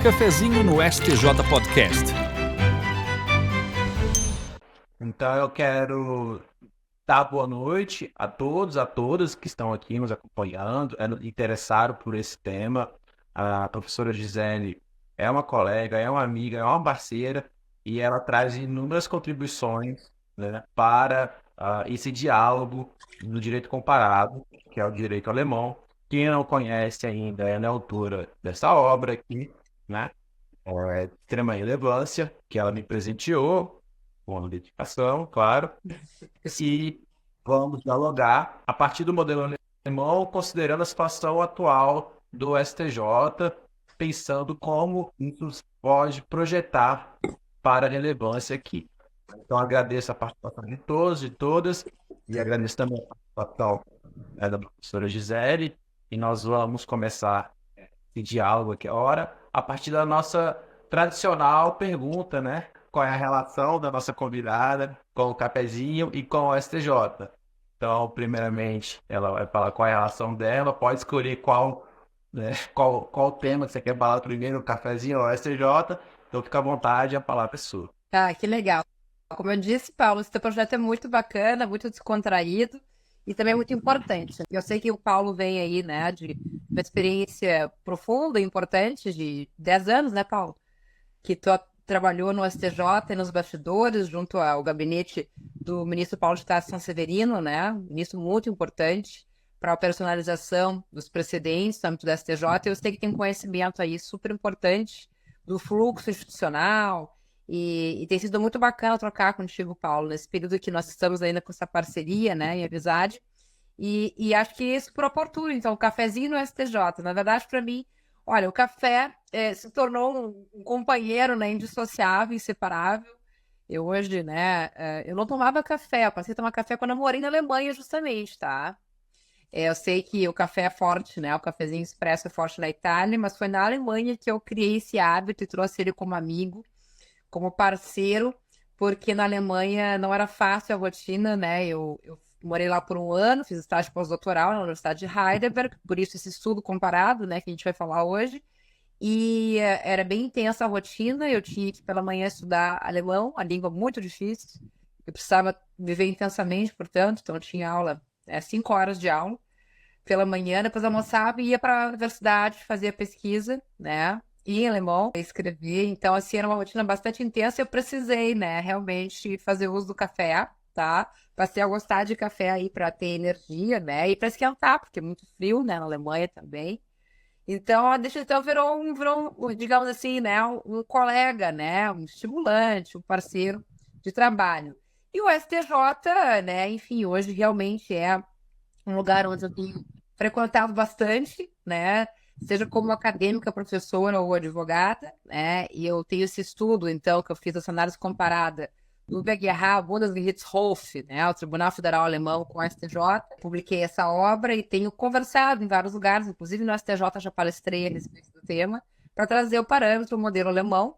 Cafezinho no STJ Podcast. Então eu quero dar boa noite a todos, a todas que estão aqui nos acompanhando, interessaram por esse tema. A professora Gisele é uma colega, é uma amiga, é uma parceira e ela traz inúmeras contribuições, né, para esse diálogo no direito comparado, que é o direito alemão. Quem não conhece ainda, ela é autora dessa obra aqui, né? É de extrema relevância, que ela me presenteou com a dedicação, claro. E vamos dialogar a partir do modelo alemão, considerando a situação atual do STJ, pensando como isso pode projetar para a relevância aqui. Então, agradeço a participação de todos e todas, e agradeço também a participação da professora Gisele, e nós vamos começar esse diálogo aqui agora, a partir da nossa tradicional pergunta, né? Qual é a relação da nossa convidada com o cafezinho e com o STJ? Então, primeiramente, ela vai falar qual é a relação dela, pode escolher qual, né, qual tema que você quer falar primeiro, o cafezinho ou o STJ, então fica à vontade, a palavra é sua. Ah, que legal. Como eu disse, Paulo, esse teu projeto é muito bacana, muito descontraído e também muito importante. Eu sei que o Paulo vem aí, né, de uma experiência profunda e importante de 10 anos, né, Paulo? Que tu trabalhou no STJ e nos bastidores, junto ao gabinete do ministro Paulo de Tarso Sanseverino, né? Ministro muito importante para a personalização dos precedentes no âmbito do STJ. Eu sei que tem conhecimento aí super importante do fluxo institucional e tem sido muito bacana trocar contigo, Paulo, nesse período que nós estamos ainda com essa parceria, né, e amizade. E acho que isso por oportuno. Então, o cafezinho no STJ. Na verdade, para mim, olha, o café se tornou um companheiro, né, indissociável, inseparável. Eu hoje, né, eu não tomava café, eu passei a tomar café quando eu morei na Alemanha, justamente, tá? Eu sei que o café é forte, né, o cafezinho expresso é forte na Itália, mas foi na Alemanha que eu criei esse hábito e trouxe ele como amigo, como parceiro, porque na Alemanha não era fácil a rotina, né? Eu morei lá por um ano, fiz estágio pós-doutoral na Universidade de Heidelberg, por isso esse estudo comparado, né, que a gente vai falar hoje. E era bem intensa a rotina, eu tinha que pela manhã estudar alemão, a língua muito difícil. Eu precisava viver intensamente, portanto, então eu tinha aula, 5 horas de aula pela manhã, depois almoçava e ia para a universidade fazer a pesquisa, né? E em alemão, escrever. Então, assim, era uma rotina bastante intensa. Eu precisei, né, realmente fazer uso do café, tá? Passei a gostar de café aí para ter energia, né? E para esquentar, porque é muito frio, né, na Alemanha também. Então, a digestão digamos assim, né, um colega, né, um estimulante, um parceiro de trabalho. E o STJ, né, enfim, hoje realmente é um lugar onde eu tenho frequentado bastante, né? Seja como acadêmica, professora ou advogada, né? E eu tenho esse estudo, então, que eu fiz essa análise comparada do BGH, Bundesgerichtshof, né? O Tribunal Federal Alemão com o STJ. Publiquei essa obra e tenho conversado em vários lugares, inclusive no STJ já palestrei a respeito do tema, para trazer o parâmetro, o modelo alemão.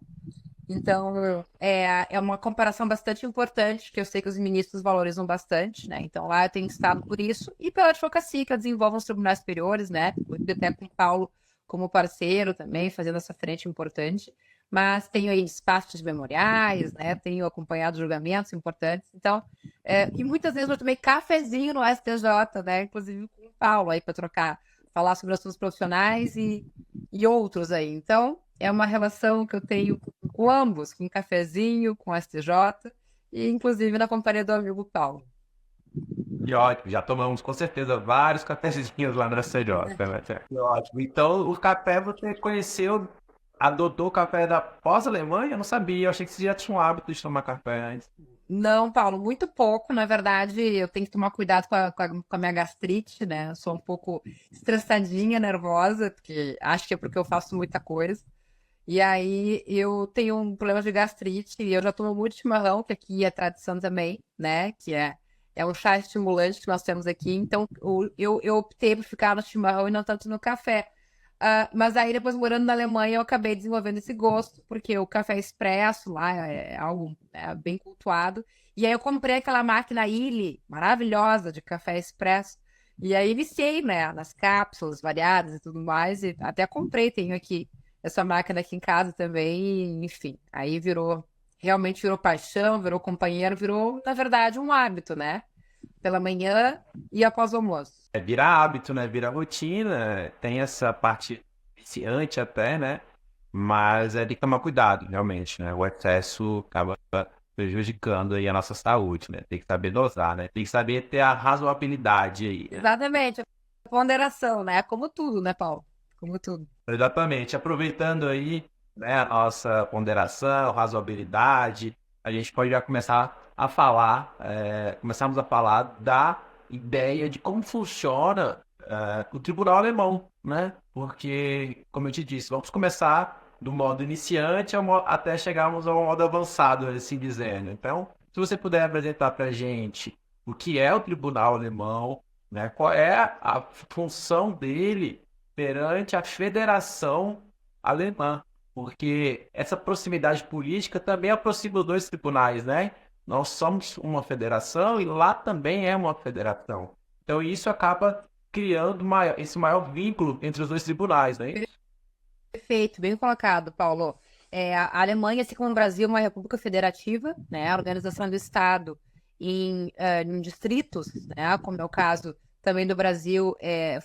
Então, é uma comparação bastante importante, que eu sei que os ministros valorizam bastante, né? Então, lá eu tenho estado por isso, e pela advocacia que eu desenvolvo nos tribunais superiores, né? Até com o Paulo como parceiro também, fazendo essa frente importante. Mas tenho aí espaços memoriais, né? Tenho acompanhado julgamentos importantes. Então, e muitas vezes eu tomei cafezinho no STJ, né? Inclusive com o Paulo aí para trocar, falar sobre assuntos profissionais e outros aí. Então, é uma relação que eu tenho com ambos, com o cafezinho, com o STJ, e inclusive na companhia do amigo Paulo. Que ótimo, já tomamos com certeza vários cafezinhos lá na STJ, né? Que ótimo. Então, o café você conheceu, adotou o café da pós-Alemanha? Eu não sabia, eu achei que você já tinha um hábito de tomar café antes. Não, Paulo, muito pouco. Na verdade, eu tenho que tomar cuidado com a minha gastrite, né? Eu sou um pouco estressadinha, nervosa, porque acho que é porque eu faço muita coisa. E aí eu tenho um problema de gastrite e eu já tomo muito chimarrão, que aqui é tradição também, né? Que é um chá estimulante que nós temos aqui. Então eu optei por ficar no chimarrão e não tanto no café. Mas aí depois morando na Alemanha eu acabei desenvolvendo esse gosto, porque o café expresso lá é algo bem cultuado. E aí eu comprei aquela máquina Illy, maravilhosa, de café expresso. E aí viciei, né, nas cápsulas variadas e tudo mais. E até comprei, tenho aqui essa máquina aqui em casa também, e, enfim, aí realmente virou paixão, virou companheiro, virou, na verdade, um hábito, né? Pela manhã e após o almoço. Vira hábito, né? Vira rotina, tem essa parte viciante até, né? Mas tem que tomar cuidado, realmente, né? O excesso acaba prejudicando aí a nossa saúde, né? Tem que saber dosar, né? Tem que saber ter a razoabilidade aí, né? Exatamente, a ponderação, né? Como tudo, né, Paulo? Como tudo. Exatamente. Aproveitando aí, né, a nossa ponderação, razoabilidade, a gente pode já começar a falar, começarmos a falar da ideia de como funciona o tribunal alemão, né? Porque, como eu te disse, vamos começar do modo iniciante até chegarmos ao modo avançado, assim dizendo. Então, se você puder apresentar para a gente o que é o tribunal alemão, né? Qual é a função dele perante a Federação Alemã, porque essa proximidade política também aproxima os dois tribunais, né? Nós somos uma federação e lá também é uma federação. Então isso acaba criando esse maior vínculo entre os dois tribunais, né? Perfeito, bem colocado, Paulo. A Alemanha, assim como o Brasil, é uma república federativa, né? A organização do Estado em distritos, né? Como é o caso também do Brasil,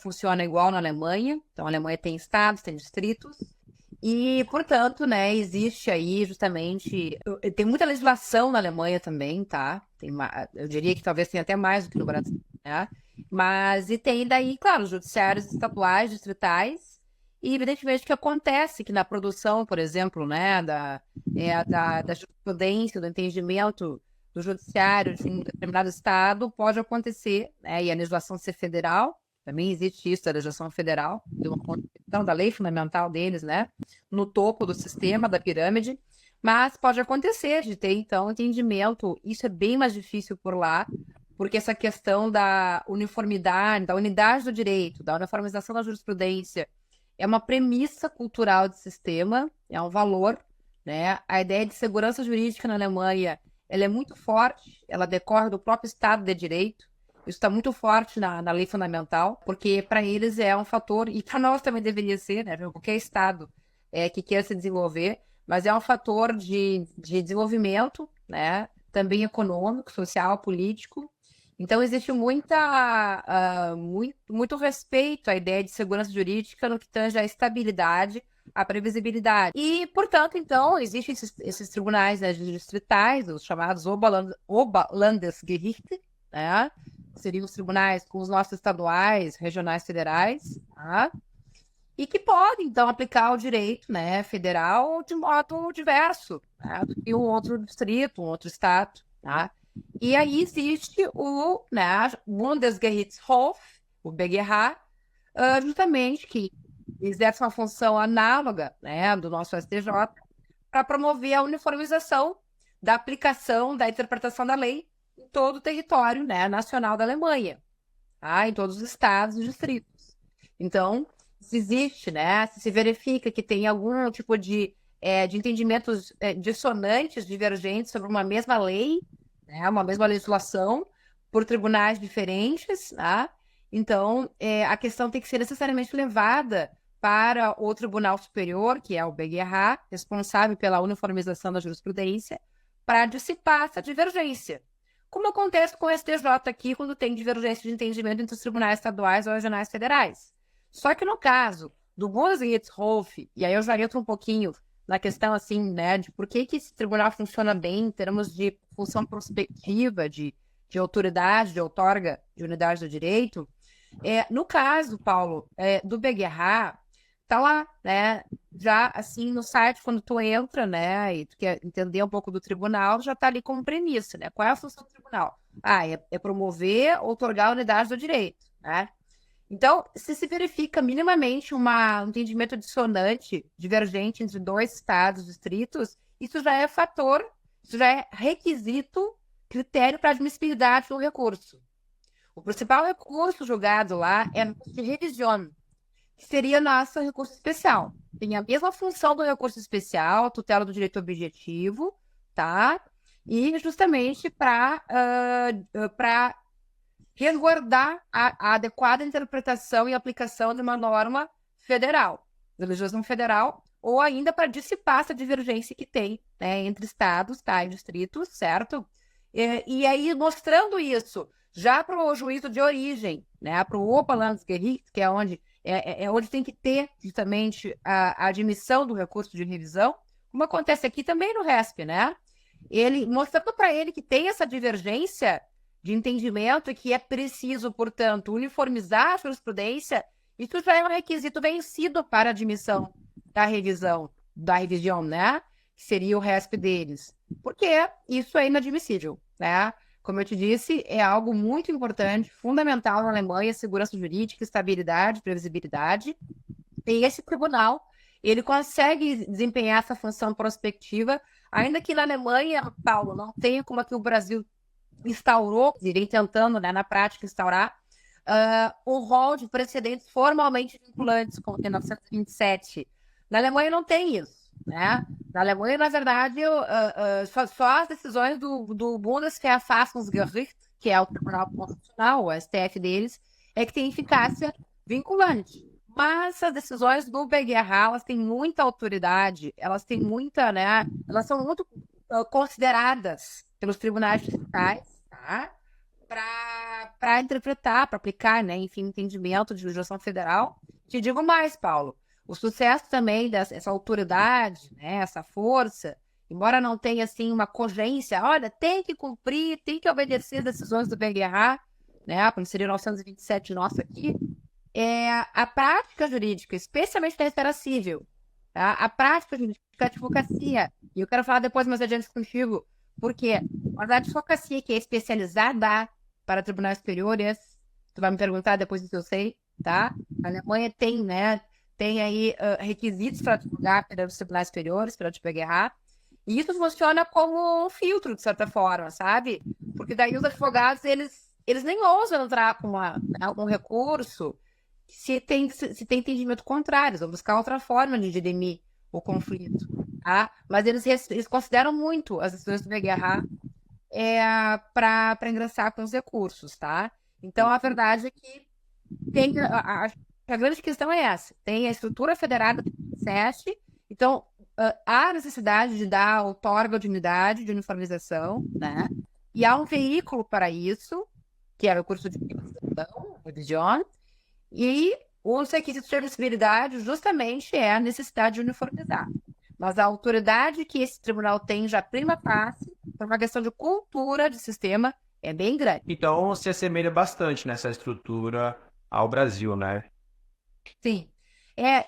funciona igual na Alemanha. Então, a Alemanha tem estados, tem distritos. E, portanto, né, existe aí justamente. Tem muita legislação na Alemanha também, tá? Eu diria que talvez tenha até mais do que no Brasil, né? Mas, e tem daí, claro, os judiciários estaduais, distritais. E evidentemente que acontece que na produção, por exemplo, né, da jurisprudência, do entendimento do judiciário de um determinado estado, pode acontecer, né, e a legislação ser federal, também existe isso, a legislação federal, de uma constituição da lei fundamental deles, né, no topo do sistema, da pirâmide, mas pode acontecer de ter, então, entendimento, isso é bem mais difícil por lá, porque essa questão da uniformidade, da unidade do direito, da uniformização da jurisprudência, é uma premissa cultural do sistema, é um valor, né? A ideia de segurança jurídica na Alemanha, ela é muito forte, ela decorre do próprio Estado de Direito, isso está muito forte na lei fundamental, porque para eles é um fator, e para nós também deveria ser, né? Qualquer Estado que queira se desenvolver, mas é um fator de desenvolvimento, né? Também econômico, social, político, então, existe muito respeito à ideia de segurança jurídica no que tange à estabilidade, à previsibilidade. E, portanto, então, existem esses tribunais, né, distritais, os chamados Oberlandesgericht, né? Seriam os tribunais com os nossos estaduais, regionais, federais, tá? E que podem, então, aplicar o direito, né, federal de modo diverso, né, do que um outro distrito, um outro estado, tá? E aí existe né, Bundesgerichtshof, o BGH, justamente que exerce uma função análoga, né, do nosso STJ, para promover a uniformização da aplicação da interpretação da lei em todo o território, né, nacional da Alemanha, tá? Em todos os estados e distritos. Então, se existe, né, se verifica que tem algum tipo de entendimentos dissonantes, divergentes sobre uma mesma lei, né, uma mesma legislação, por tribunais diferentes, tá? Então, a questão tem que ser necessariamente levada para o Tribunal Superior, que é o BGH, responsável pela uniformização da jurisprudência, para dissipar essa divergência. Como acontece com o STJ aqui, quando tem divergência de entendimento entre os tribunais estaduais ou regionais federais. Só que no caso do Bundesgerichtshof, e aí eu já entro um pouquinho na questão, assim, né, de por que esse tribunal funciona bem em termos de função prospectiva, de autoridade, de outorga de unidade do direito. No caso, Paulo, do BGH, tá lá, né, já, assim, no site, quando tu entra, né, e tu quer entender um pouco do tribunal, já tá ali como premissa, né, qual é a função do tribunal? É promover, outorgar a unidade do direito, né? Então, se verifica minimamente um entendimento dissonante, divergente entre dois estados, distritos, isso já é fator, isso já é requisito, critério para admissibilidade do recurso. O principal recurso julgado lá é de revisão, que seria nosso recurso especial. Tem a mesma função do recurso especial, tutela do direito objetivo, tá? E justamente para resguardar a adequada interpretação e aplicação de uma norma federal, da legislação federal, ou ainda para dissipar essa divergência que tem, né, entre estados, tá, e distritos, certo? E aí, mostrando isso já para o juízo de origem, né, para o Oberlandesgericht, que é onde tem que ter justamente a admissão do recurso de revisão, como acontece aqui também no RESP, né? Ele mostrando para ele que tem essa divergência de entendimento e que é preciso, portanto, uniformizar a jurisprudência, isso já é um requisito vencido para a admissão da revisão, né? Que seria o RESP deles. Porque isso é inadmissível, né? Como eu te disse, é algo muito importante, fundamental na Alemanha, segurança jurídica, estabilidade, previsibilidade. E esse tribunal, ele consegue desempenhar essa função prospectiva, ainda que na Alemanha, Paulo, não tenha como aqui o Brasil instaurou, irem tentando, né, na prática, instaurar o rol de precedentes formalmente vinculantes, como em 1927. Na Alemanha não tem isso, né? Na Alemanha, na verdade, só as decisões do Bundesverfassungsgericht, que é o Tribunal Constitucional, o STF deles, é que tem eficácia vinculante. Mas as decisões do BGH, elas têm muita autoridade, elas têm muita, né? Elas são muito consideradas pelos tribunais fiscais, tá? Para interpretar, para aplicar, né? Enfim, entendimento de legislação federal. Te digo mais, Paulo. O sucesso também dessa autoridade, né? Essa força, embora não tenha assim uma cogência, olha, tem que cumprir, tem que obedecer as decisões do BGH, né? Como seria 927 nosso aqui, a prática jurídica, especialmente da esfera civil, tá? A prática jurídica da advocacia, e eu quero falar depois mais adiante contigo, porque a advocacia que é especializada para tribunais superiores, tu vai me perguntar depois se eu sei, tá? A Alemanha tem, né, tem aí requisitos para advogar pelos tribunais superiores, para te pegar, e isso funciona como um filtro, de certa forma, sabe? Porque daí os advogados, eles nem ousam entrar com um recurso se tem entendimento contrário, eles vão buscar outra forma de dirimir o conflito, tá? Mas eles consideram muito as decisões do BGH para ingressar com os recursos, tá? Então, a verdade é que tem a grande questão é essa, tem a estrutura federada do SESC, então há necessidade de dar outorga de unidade de uniformização, né? E há um veículo para isso, que é o curso de revisão, e os requisitos de admissibilidade justamente é a necessidade de uniformizar. Mas a autoridade que esse tribunal tem já prima facie, por uma questão de cultura de sistema, é bem grande. Então se assemelha bastante nessa estrutura ao Brasil, né? Sim.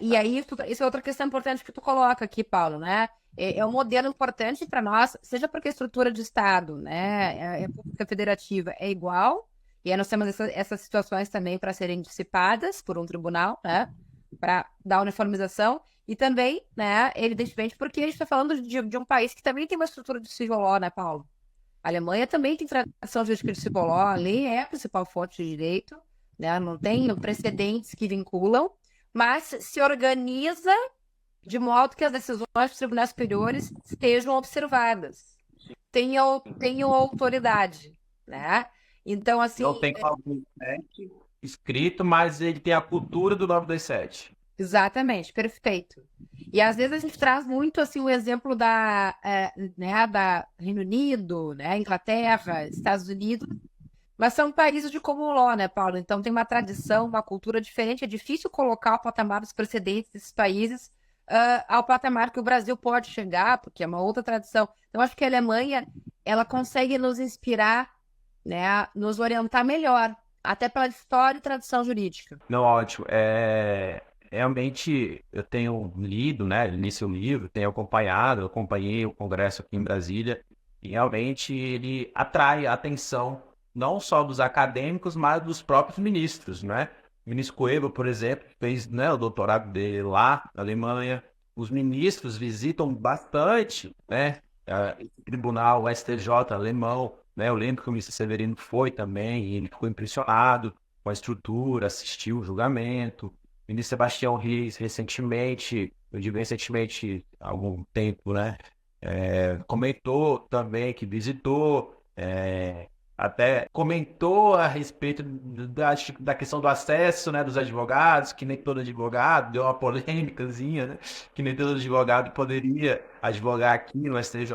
E aí, isso é outra questão importante que tu coloca aqui, Paulo, né? É um modelo importante para nós, seja porque a estrutura de Estado, né, a República Federativa é igual, e aí nós temos essas situações também para serem dissipadas por um tribunal, né, para dar uniformização, e também, né, evidentemente, porque a gente está falando de um país que também tem uma estrutura de civil law, né, Paulo? A Alemanha também tem tradição jurídica de civil law, a lei é a principal fonte de direito, né, não tem precedentes que vinculam, mas se organiza de modo que as decisões dos tribunais superiores estejam observadas, tenham autoridade, né? Então, assim... Não tem algo escrito, mas ele tem a cultura do 927. Exatamente, perfeito. E às vezes a gente traz muito assim o exemplo da Reino Unido, né, Inglaterra, Estados Unidos, mas são países de common law, né, Paulo? Então tem uma tradição, uma cultura diferente. É difícil colocar o patamar dos precedentes desses países ao patamar que o Brasil pode chegar, porque é uma outra tradição. Então acho que a Alemanha ela consegue nos inspirar, né, nos orientar melhor, até pela história e tradição jurídica. Não, ótimo. Realmente eu tenho lido, né? Li seu livro, tenho acompanhado, eu acompanhei o congresso aqui em Brasília, e realmente ele atrai a atenção não só dos acadêmicos, mas dos próprios ministros, né? O ministro Coelho, por exemplo, fez, né, o doutorado dele lá na Alemanha. Os ministros visitam bastante, né, o tribunal, o STJ alemão, né? Eu lembro que o ministro Severino foi também, e ele ficou impressionado com a estrutura, assistiu o julgamento. O ministro Sebastião Reis, recentemente, eu digo recentemente, há algum tempo, né? Comentou também que visitou até comentou a respeito da questão do acesso, né, dos advogados, que nem todo advogado, deu uma polêmicazinha, né, que nem todo advogado poderia advogar aqui no STJ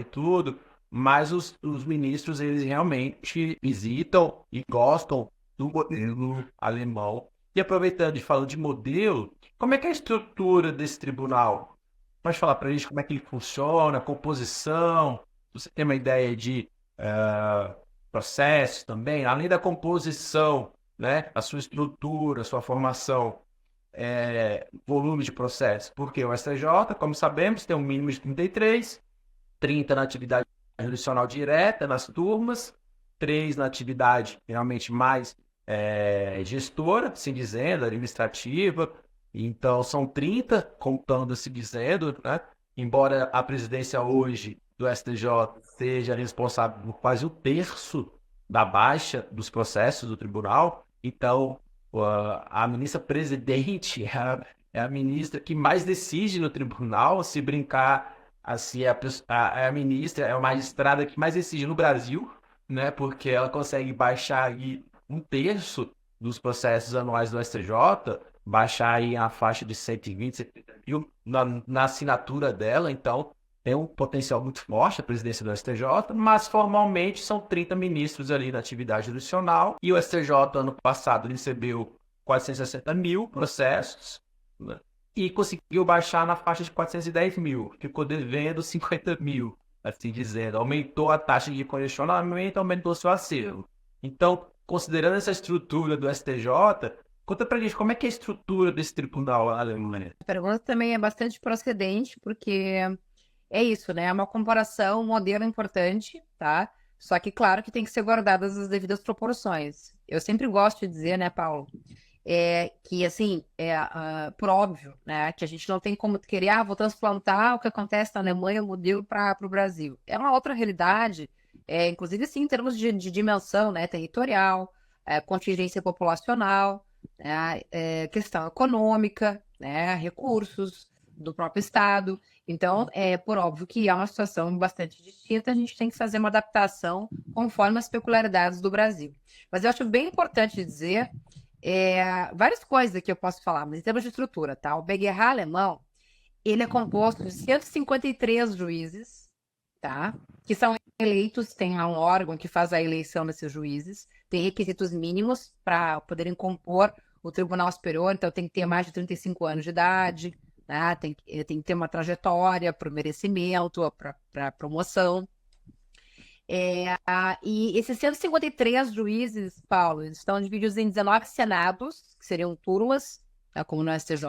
e tudo, mas os ministros, eles realmente visitam e gostam do modelo alemão. E aproveitando e falando de modelo, como é que é a estrutura desse tribunal? Pode falar para a gente como é que ele funciona, a composição, você tem uma ideia de processos também, além da composição, né, a sua estrutura, a sua formação, volume de processos, porque o STJ, como sabemos, tem um mínimo de 33, 30 na atividade jurisdicional direta, nas turmas, 3 na atividade realmente mais gestora, assim dizendo, administrativa, então são 30, contando assim dizendo, né? Embora a presidência hoje do STJ seja responsável por quase o terço da baixa dos processos do tribunal, então a ministra presidente é a ministra que mais decide no tribunal, se brincar, assim, a ministra é a magistrada que mais decide no Brasil, né? Porque ela consegue baixar aí um terço dos processos anuais do STJ, baixar aí a faixa de 120, 130 mil na assinatura dela, então tem um potencial muito forte a presidência do STJ, mas formalmente são 30 ministros ali na atividade jurisdicional, e o STJ ano passado recebeu 460 mil processos, né? E conseguiu baixar na faixa de 410 mil, ficou devendo 50 mil, assim dizendo, aumentou a taxa de congestionamento, aumentou seu acervo. Então, considerando essa estrutura do STJ, conta pra gente como é que é a estrutura desse tribunal na Alemanha. A pergunta também é bastante procedente, porque é isso, né? É uma comparação, um modelo importante, tá? Só que, claro, que tem que ser guardadas as devidas proporções. Eu sempre gosto de dizer, né, Paulo, que, assim, por óbvio, né, que a gente não tem como querer, vou transplantar o que acontece na Alemanha, o modelo para o Brasil. É uma outra realidade, inclusive, sim, em termos de dimensão, né, territorial, contingência populacional, né, questão econômica, né, recursos do próprio Estado. Então, por óbvio que é uma situação bastante distinta, a gente tem que fazer uma adaptação conforme as peculiaridades do Brasil. Mas eu acho bem importante dizer várias coisas que eu posso falar, mas em termos de estrutura, tá? O BGH alemão, ele é composto de 153 juízes, tá? Que são eleitos, tem lá um órgão que faz a eleição desses juízes, tem requisitos mínimos para poderem compor o Tribunal Superior, então tem que ter mais de 35 anos de idade, né? Tem que ter uma trajetória para o merecimento, para promoção. E esses 153 juízes, Paulo, eles estão divididos em 19 senados, que seriam turmas, tá, como no STJ,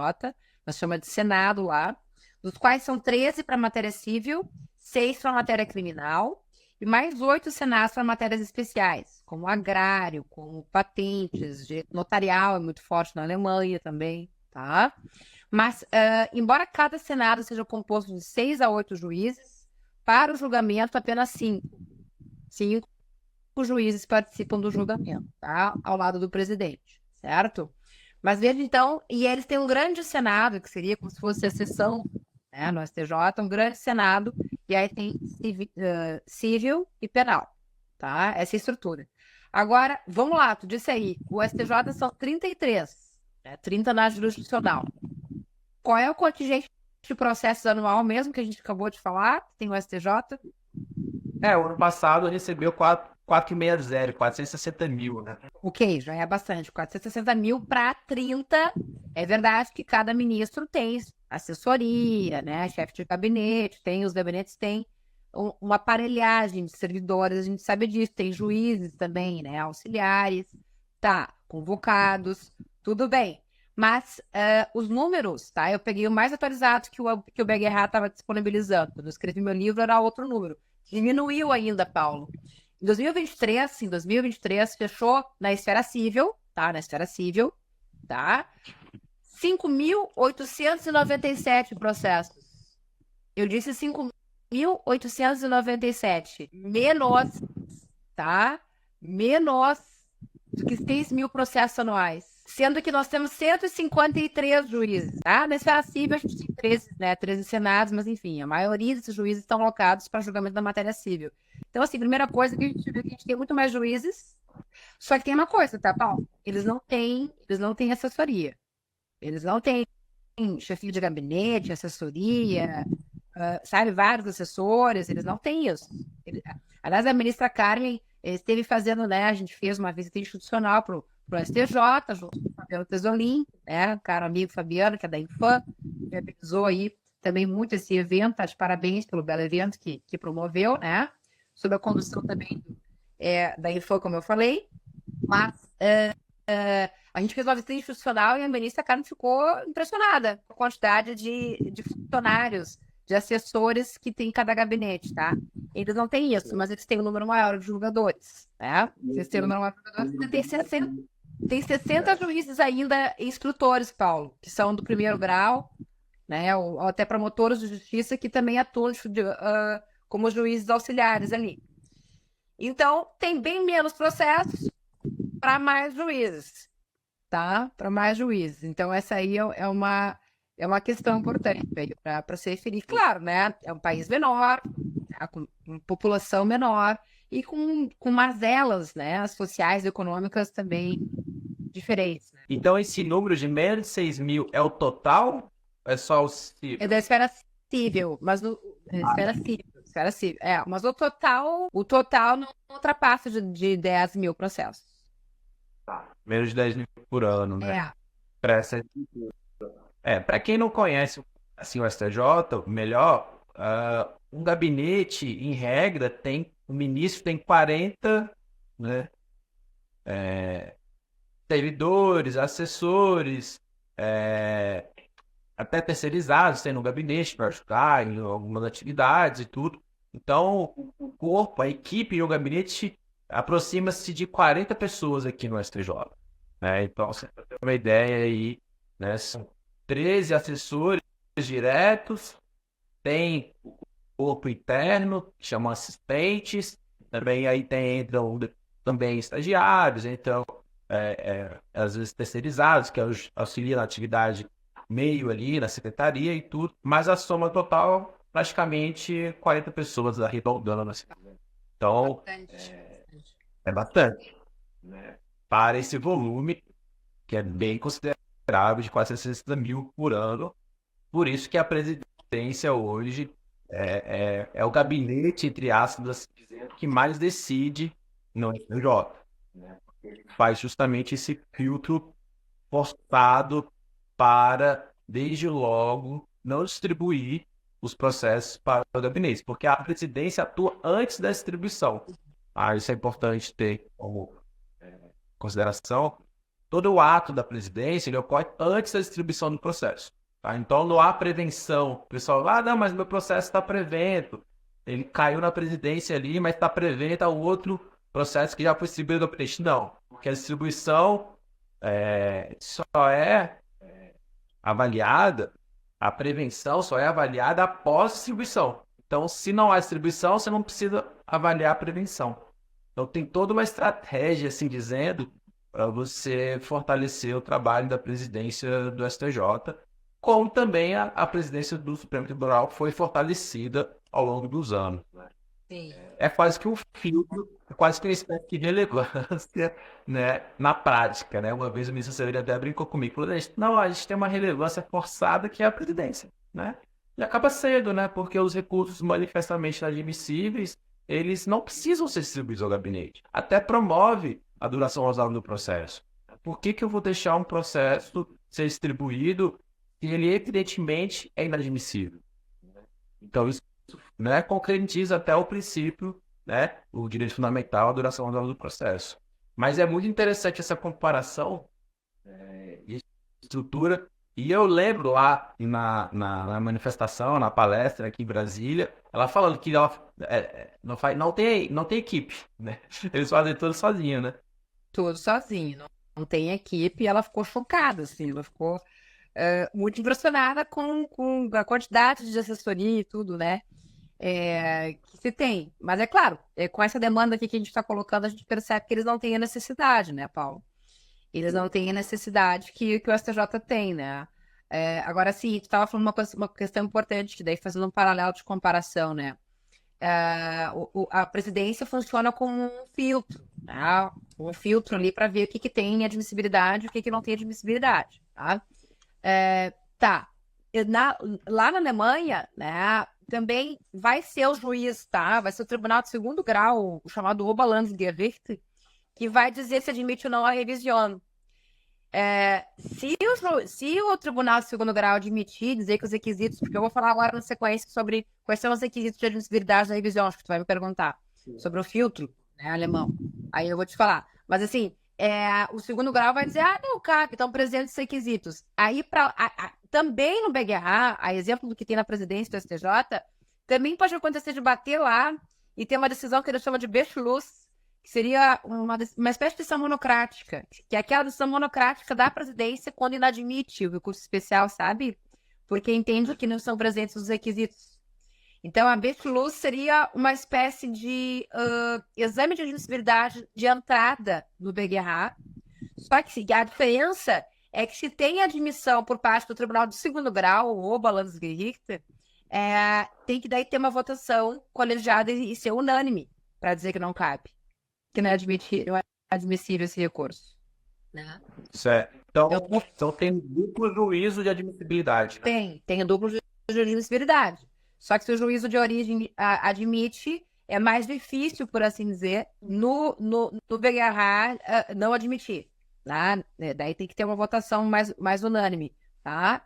nós chamamos de senado lá, dos quais são 13 para matéria civil, 6 para matéria criminal, e mais 8 senados para matérias especiais, como agrário, como patentes, notarial é muito forte na Alemanha também, tá? Mas, embora cada senado seja composto de 6 a 8 juízes, para o julgamento apenas 5 juízes participam do julgamento, tá? Ao lado do presidente, certo? Mas veja então, e eles têm um grande senado, que seria como se fosse a sessão, né, no STJ, um grande senado, e aí tem civil e penal, tá? Essa é a estrutura. Agora, vamos lá, tu disse aí, o STJ são 33, né, 30 na jurisdicional. Qual é o contingente de processos anual mesmo que a gente acabou de falar? Tem o STJ? O ano passado recebeu 460 mil, né? Ok, já é bastante. 460 mil para 30. É verdade que cada ministro tem assessoria, né? Chefe de gabinete, os gabinetes têm uma aparelhagem de servidores, a gente sabe disso. Tem juízes também, né? Auxiliares, tá? Convocados, tudo bem. Mas os números, tá? Eu peguei o mais atualizado que o BGH estava disponibilizando. Quando eu escrevi meu livro, era outro número. Diminuiu ainda, Paulo. Em 2023, fechou na esfera civil, tá? 5.897 processos. Eu disse 5.897. Menos, tá? Menos do que 6 mil processos anuais. Sendo que nós temos 153 juízes, tá? Na esfera civil, a gente tem 13 senados, mas enfim, a maioria desses juízes estão alocados para julgamento da matéria civil. Então, assim, primeira coisa que a gente viu que a gente tem muito mais juízes, só que tem uma coisa, tá, Paulo? Eles não têm assessoria. Eles não têm chefia de gabinete, assessoria, sabe, vários assessores, eles não têm isso. Aliás, a ministra Carmen esteve fazendo, né, a gente fez uma visita institucional pro STJ, junto com o Fabiano Tesolin, né, caro amigo Fabiano, que é da Infam, que realizou aí também muito esse evento, tá de parabéns pelo belo evento que promoveu, né, sob a condução também da Infam, como eu falei, mas a gente fez uma visita institucional e a ministra Carmen ficou impressionada com a quantidade de funcionários, de assessores que tem em cada gabinete, tá? Eles não têm isso, mas eles têm um número maior de julgadores, né? Eles têm um número maior de julgadores, ainda tem 60 juízes ainda instrutores, Paulo, que são do primeiro grau, né? Ou até promotores de justiça que também atuam como juízes auxiliares ali. Então, tem bem menos processos para mais juízes, tá? Para mais juízes. Então, essa aí é uma questão importante para se referir. Claro, né? É um país menor, tá? Com população menor e com mazelas, né? Sociais e econômicas também diferentes. Né? Então, esse número de menos de 6 mil é o total? É só o civil? É da esfera civil, mas esfera civil. Mas o total não ultrapassa de 10 mil processos. Menos de 10 mil por ano, né? Para quem não conhece assim, o STJ, melhor, um gabinete, em regra, o ministro tem 40, né, servidores, assessores, até terceirizados, tem no gabinete para ajudar em algumas atividades e tudo. Então, o corpo, a equipe e o gabinete aproxima-se de 40 pessoas aqui no STJ. Né? Então, você tem uma ideia aí, né? São 13 assessores diretos, tem o corpo interno, que chamam assistentes, também aí entram também estagiários, então, às vezes terceirizados, que auxiliam na atividade meio ali, na secretaria e tudo, mas a soma total, praticamente 40 pessoas arredondando na secretaria. Então, é bastante, né? Para esse volume, que é bem considerável, de quase 60 mil por ano. Por isso que a presidência hoje é o gabinete, entre aspas, que mais decide no STJ. Né? Ele faz justamente esse filtro forçado para, desde logo, não distribuir os processos para o gabinete, porque a presidência atua antes da distribuição. Isso é importante ter como consideração. Todo o ato da presidência ele ocorre antes da distribuição do processo. Tá? Então não há prevenção. O pessoal fala, não, mas meu processo está prevento. Ele caiu na presidência ali, mas está prevento ao outro processo que já foi distribuído ao presidente. Não, porque a distribuição só é avaliada, a prevenção só é avaliada após distribuição. Então, se não há distribuição, você não precisa avaliar a prevenção. Então, tem toda uma estratégia, assim dizendo, para você fortalecer o trabalho da presidência do STJ, como também a presidência do Supremo Tribunal foi fortalecida ao longo dos anos. Né? Sim. É quase que um filtro, é quase que uma espécie de relevância, né, na prática. Né? Uma vez o ministro Severino até brincou comigo, falou, não, a gente tem uma relevância forçada que é a presidência. Né? E acaba sendo, né, porque os recursos manifestamente inadmissíveis, eles não precisam ser distribuídos ao gabinete. Até promove a duração razoável do processo. Por que eu vou deixar um processo ser distribuído se ele evidentemente é inadmissível? Então, isso, né, concretiza até o princípio, né, o direito fundamental, a duração razoável do processo. Mas é muito interessante essa comparação de estrutura. E eu lembro lá na manifestação, na palestra aqui em Brasília, ela falando que ela não tem equipe, né? Eles fazem tudo sozinho, né? Tudo sozinho, não tem equipe, e ela ficou chocada, assim, ela ficou muito impressionada com a quantidade de assessoria e tudo, né? Que se tem. Mas é claro, com essa demanda aqui que a gente está colocando, a gente percebe que eles não têm a necessidade, né, Paulo? Eles não têm a necessidade que o STJ tem, né? Agora, sim, tu estava falando uma questão importante, que daí fazendo um paralelo de comparação, né? a presidência funciona como um filtro, tá? Um filtro ali para ver o que tem admissibilidade e o que não tem admissibilidade, tá? Tá. Lá na Alemanha, né, também vai ser o juiz, tá? Vai ser o tribunal de segundo grau, o chamado Oberlandesgericht, que vai dizer se admite ou não a revisão. Se o tribunal de segundo grau admitir, dizer que os requisitos, porque eu vou falar agora na sequência sobre quais são os requisitos de admissibilidade da revisão, acho que tu vai me perguntar, sobre o filtro, né, alemão. Aí eu vou te falar. Mas assim, o segundo grau vai dizer, não, cabe, estão presentes os requisitos. Aí, também no BGH, a exemplo do que tem na presidência do STJ, também pode acontecer de bater lá e ter uma decisão que eles chamam de Beschluss, que seria uma espécie de decisão monocrática, que é aquela decisão monocrática da presidência quando inadmite o recurso especial, sabe? Porque entende que não são presentes os requisitos. Então, a Beschluss seria uma espécie de exame de admissibilidade de entrada no BGH, só que a diferença é que se tem admissão por parte do Tribunal de Segundo Grau, ou Oberlandesgericht, tem que daí ter uma votação colegiada e ser unânime para dizer que não cabe, que não é admissível esse recurso. Né? Certo. Então tem duplo juízo de admissibilidade. Tem duplo juízo de admissibilidade. Só que se o juízo de origem admite, é mais difícil, por assim dizer, no BGH não admitir. Tá? Daí tem que ter uma votação mais unânime, tá?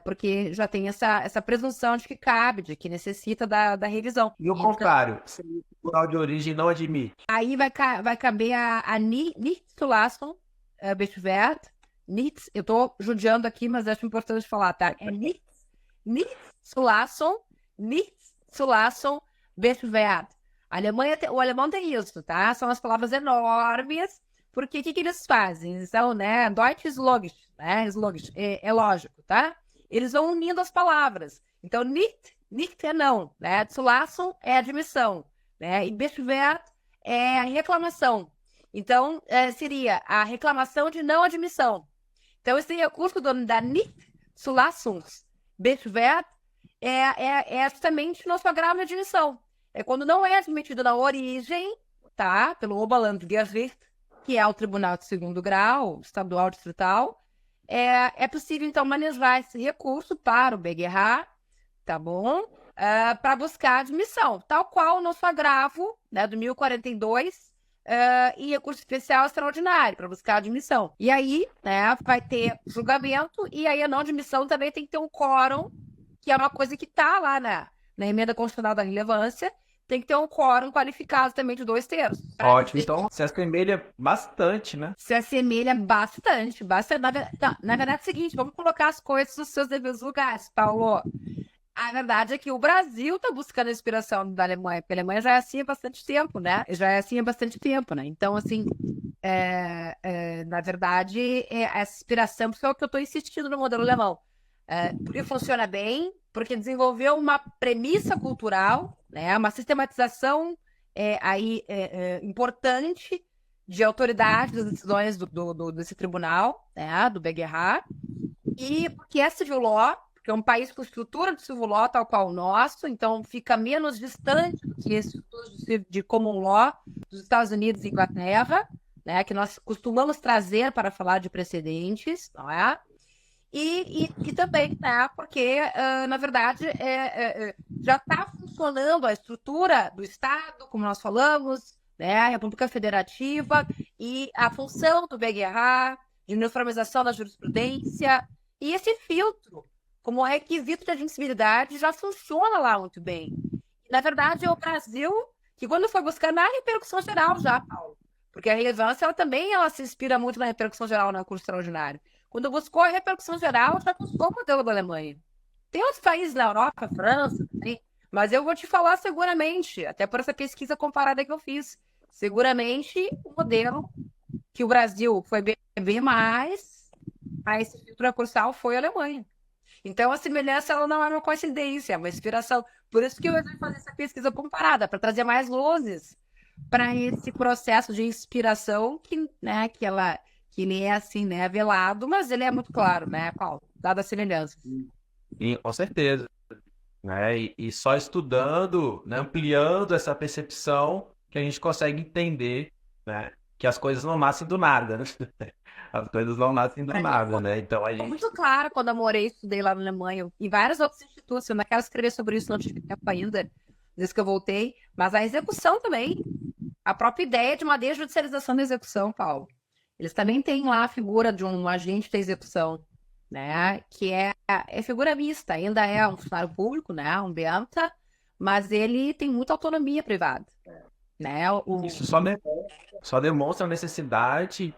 Porque já tem essa presunção de que cabe, de que necessita da revisão. E o contrário, se o tribunal de origem não admite. Aí vai caber a Nichtzulassung, Beschwerde. Eu tô judiando aqui, mas acho importante falar, tá? É Nichtzulassung, Beschwerde. O alemão tem isso, tá? São as palavras enormes, porque o que eles fazem? Eles são, né? Deutsch ist logisch, né? É lógico, tá? Eles vão unindo as palavras. Então, nicht é não, né? Zulassung é admissão, né? E Beschwerde é a reclamação. Então, seria a reclamação de não admissão. Então, esse recurso da Nichtzulassungsbeschwerde é justamente nosso agravo de admissão. É quando não é admitido na origem, tá? Pelo Oberlandesgericht, que é o Tribunal de Segundo Grau, estadual distrital, é possível, então, manejar esse recurso para o BGH, tá bom? Para buscar admissão, tal qual o nosso agravo, né, do 1042, e recurso especial extraordinário, para buscar admissão. E aí, né, vai ter julgamento, e aí a não admissão também tem que ter um quórum, que é uma coisa que está lá na emenda constitucional da relevância, tem que ter um quórum qualificado também de 2/3. Ótimo, então se assemelha bastante, né? Se assemelha bastante. Na verdade é o seguinte, vamos colocar as coisas nos seus devidos lugares, Paulo. A verdade é que o Brasil está buscando a inspiração da Alemanha, porque a Alemanha já é assim há bastante tempo, né? Então, assim, na verdade, essa inspiração, porque é o que eu estou insistindo no modelo alemão. Porque funciona bem, porque desenvolveu uma premissa cultural, né, uma sistematização importante de autoridade das decisões desse tribunal, né, do BGH, e que é civil law, que é um país com estrutura de civil law tal qual o nosso, então fica menos distante do que esse de common law dos Estados Unidos e Inglaterra, né, que nós costumamos trazer para falar de precedentes, não é? E também, né, porque, na verdade, já está funcionando a estrutura do Estado, como nós falamos, né, a República Federativa, e a função do BGH, de uniformização da jurisprudência, e esse filtro, como requisito de admissibilidade, já funciona lá muito bem. Na verdade, é o Brasil que, quando foi buscar na repercussão geral já, Paulo, porque a relevância ela se inspira muito na repercussão geral no recurso extraordinário. Quando buscou a repercussão geral, já buscou o modelo da Alemanha. Tem outros países na Europa, França, também, mas eu vou te falar seguramente, até por essa pesquisa comparada que eu fiz, seguramente o modelo que o Brasil foi bem mais a esse filtro recursal foi a Alemanha. Então, a semelhança ela não é uma coincidência, é uma inspiração. Por isso que eu resolvi fazer essa pesquisa comparada, para trazer mais luzes para esse processo de inspiração que ele é assim, né, velado, mas ele é muito claro, né, Paulo? Dada a semelhança. E, com certeza. né? E só estudando, né, ampliando essa percepção que a gente consegue entender, né, que as coisas não nascem do nada, né? As coisas não nascem do Pra mim, nada, né? Então a ficou gente muito claro quando eu morei e estudei lá na Alemanha e vários outros institutos. Eu não quero escrever sobre isso, não tive tempo ainda, desde que eu voltei. Mas a execução também, a própria ideia de uma desjudicialização da execução, Paulo. Eles também têm lá a figura de um agente da execução, né? Que é figura mista, ainda é um funcionário público, né? Um beamta, mas ele tem muita autonomia privada, né? isso só demonstra a necessidade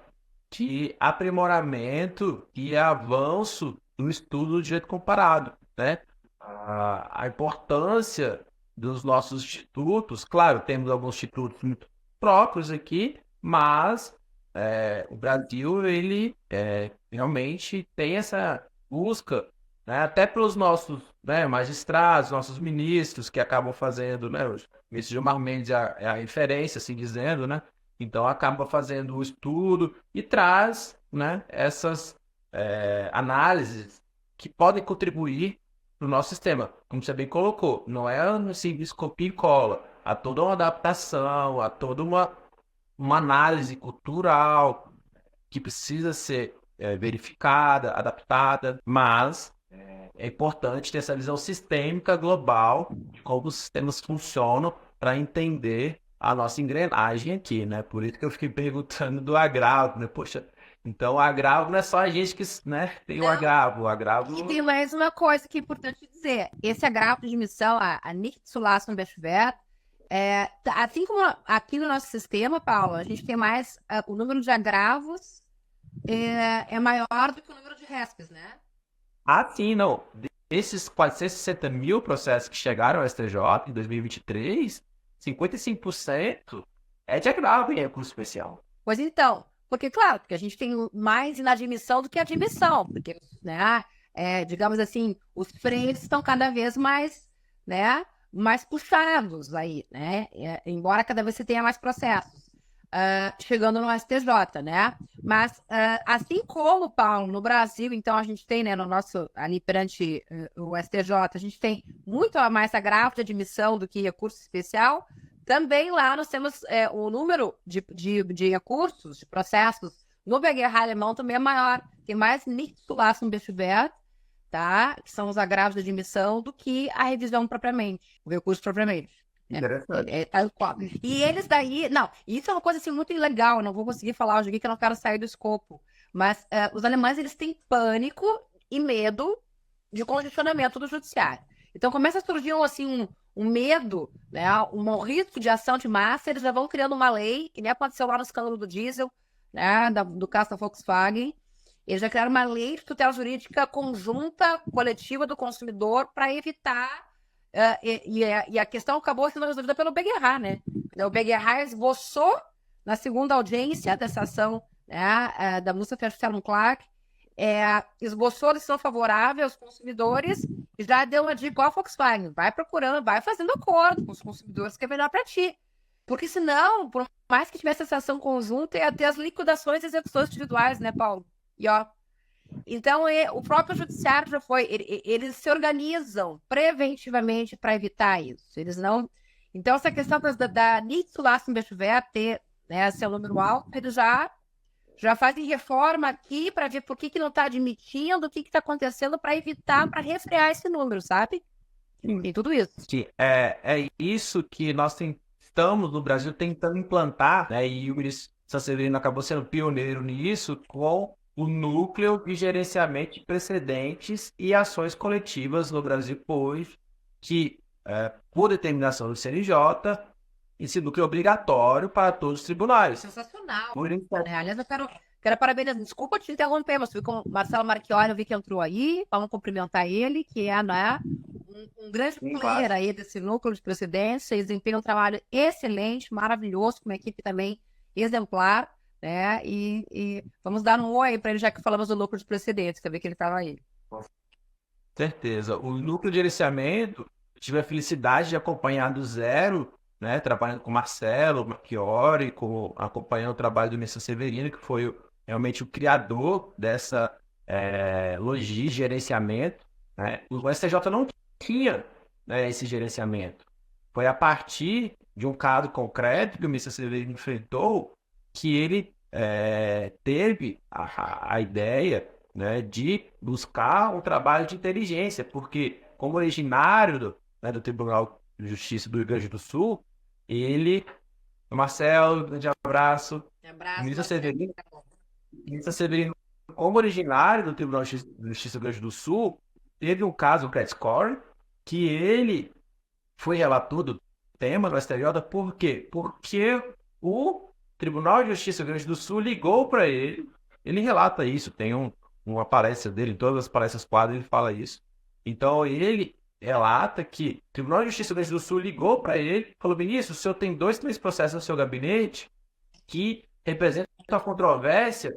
de aprimoramento e avanço do estudo do direito comparado, né? A importância dos nossos institutos, claro, temos alguns institutos muito próprios aqui, mas o Brasil, ele realmente tem essa busca, né, até pelos nossos, né, magistrados, nossos ministros, que acabam fazendo, né, o ministro Gilmar Mendes é a referência, assim dizendo, né, então acaba fazendo o estudo e traz, né, essas análises que podem contribuir para o nosso sistema. Como você bem colocou, não é um simples copia e cola. Há toda uma adaptação, há toda uma análise cultural que precisa ser verificada, adaptada, mas é importante ter essa visão sistêmica global de como os sistemas funcionam para entender a nossa engrenagem aqui, né? Por isso que eu fiquei perguntando do agravo, né? Poxa, então o agravo não é só a gente que, né, tem o agravo. O agravo E tem mais uma coisa que é importante dizer. Esse agravo de admissão, a Nichtzulassungsbeschwerde, assim como aqui no nosso sistema, Paulo, a gente tem mais, o número de agravos é maior do que o número de respes, né? sim, não. Desses 460 mil processos que chegaram ao STJ em 2023, 55% é de agravo em recurso especial. Pois então, porque, claro, porque a gente tem mais inadmissão do que admissão, porque, né, digamos assim, os freios estão cada vez mais, né, mais puxados aí, né, embora cada vez você tenha mais processos, chegando no STJ, né, mas assim como, Paulo, no Brasil, então a gente tem, né, no nosso, ali perante o STJ, a gente tem muito mais agravo de admissão do que recurso especial. Também lá nós temos o número de recursos, de processos no BGH alemão também é maior. Tem mais Nichtzulassenbeschwerde, tá? Que são os agravos de admissão, do que a revisão propriamente, o recurso propriamente. Interessante. Tal qual. E eles daí... Não, isso é uma coisa assim, muito ilegal, eu não vou conseguir falar hoje aqui que eu não quero sair do escopo. Mas os alemães, eles têm pânico e medo de congestionamento do judiciário. Então começa a surgir assim, um medo, né, um risco de ação de massa, eles já vão criando uma lei, que nem aconteceu lá no escândalo do diesel, né, do caso da Volkswagen. Eles já criaram uma lei de tutela jurídica conjunta, coletiva do consumidor, para evitar. E a questão acabou sendo resolvida pelo BGH, né? O BGH esboçou na segunda audiência dessa ação, né, da Musa Verstappen Clark, esboçou a decisão favorável aos consumidores e já deu uma dica à Volkswagen, vai procurando, vai fazendo acordo com os consumidores que é melhor para ti. Porque senão, por mais que tivesse essa ação conjunta, ia ter as liquidações e execuções individuais, né, Paulo? Então, o próprio judiciário já foi, eles se organizam preventivamente para evitar isso. Eles não... Então, essa questão da Nichtzulassenbeschwerde ter, né, seu número alto, eles já fazem reforma aqui para ver por que não está admitindo, o que está acontecendo, para evitar, para refrear esse número, sabe? Tem tudo isso. É isso que nós estamos no Brasil tentando implantar, né? E o ministro Sanseverino acabou sendo pioneiro nisso, com o núcleo de gerenciamento de precedentes e ações coletivas no Brasil, pois que, por determinação do CNJ, esse núcleo é obrigatório para todos os tribunais. Sensacional. Por isso, Aliás, eu quero parabenizar. Desculpa te interromper, mas fui com o Marcelo Marchiori, eu vi que entrou aí. Vamos cumprimentar ele, que né, um grande player aí desse núcleo de precedência. Eles desempenham um trabalho excelente, maravilhoso, com uma equipe também exemplar, né? E vamos dar um oi para ele, já que falamos do núcleo de precedência, que eu vi que ele estava aí. certeza. O núcleo de gerenciamento, eu tive a felicidade de acompanhar do zero, né, trabalhando com o Marcelo Marchiori, acompanhando o trabalho do Messias Severino, que foi realmente o criador dessa logística, gerenciamento, né? O STJ não tinha né, esse gerenciamento. Foi a partir de um caso concreto que o Mr. Severino enfrentou que ele teve a ideia, né, de buscar um trabalho de inteligência, porque como originário do Tribunal de Justiça do Rio Grande do Sul, ele, Marcelo, grande abraço, Abraço, Ministro Marcelo. Severino, Ministro Severino, como originário do Tribunal de Justiça do Rio Grande do Sul, teve um caso, o Credit Score, que ele foi relator do tema no STJ, por quê? Porque o Tribunal de Justiça do Rio Grande do Sul ligou para ele relata isso, tem uma palestra dele, em todas as palestras quadras ele fala isso. Então ele relata que o Tribunal de Justiça do Rio Grande do Sul ligou para ele, falou: Vinícius, o senhor tem 2, 3 processos no seu gabinete que representam a controvérsia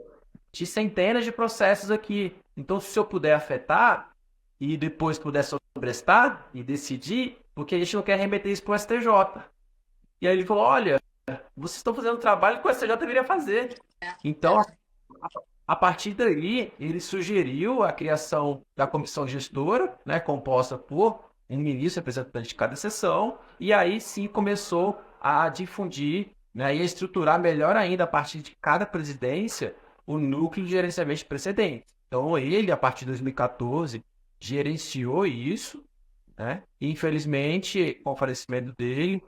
de centenas de processos aqui. Então, se o senhor puder afetar e depois puder sobrestar e decidir, porque a gente não quer remeter isso para o STJ. E aí ele falou: olha, vocês estão fazendo um trabalho que o STJ deveria fazer. Então, a partir daí, ele sugeriu a criação da comissão gestora, né, composta por um ministro representante de cada seção, e aí sim começou a difundir, né, e a estruturar melhor ainda, a partir de cada presidência, o núcleo de gerenciamento de precedentes. Então, ele, a partir de 2014, gerenciou isso, né? E, infelizmente, com o falecimento dele,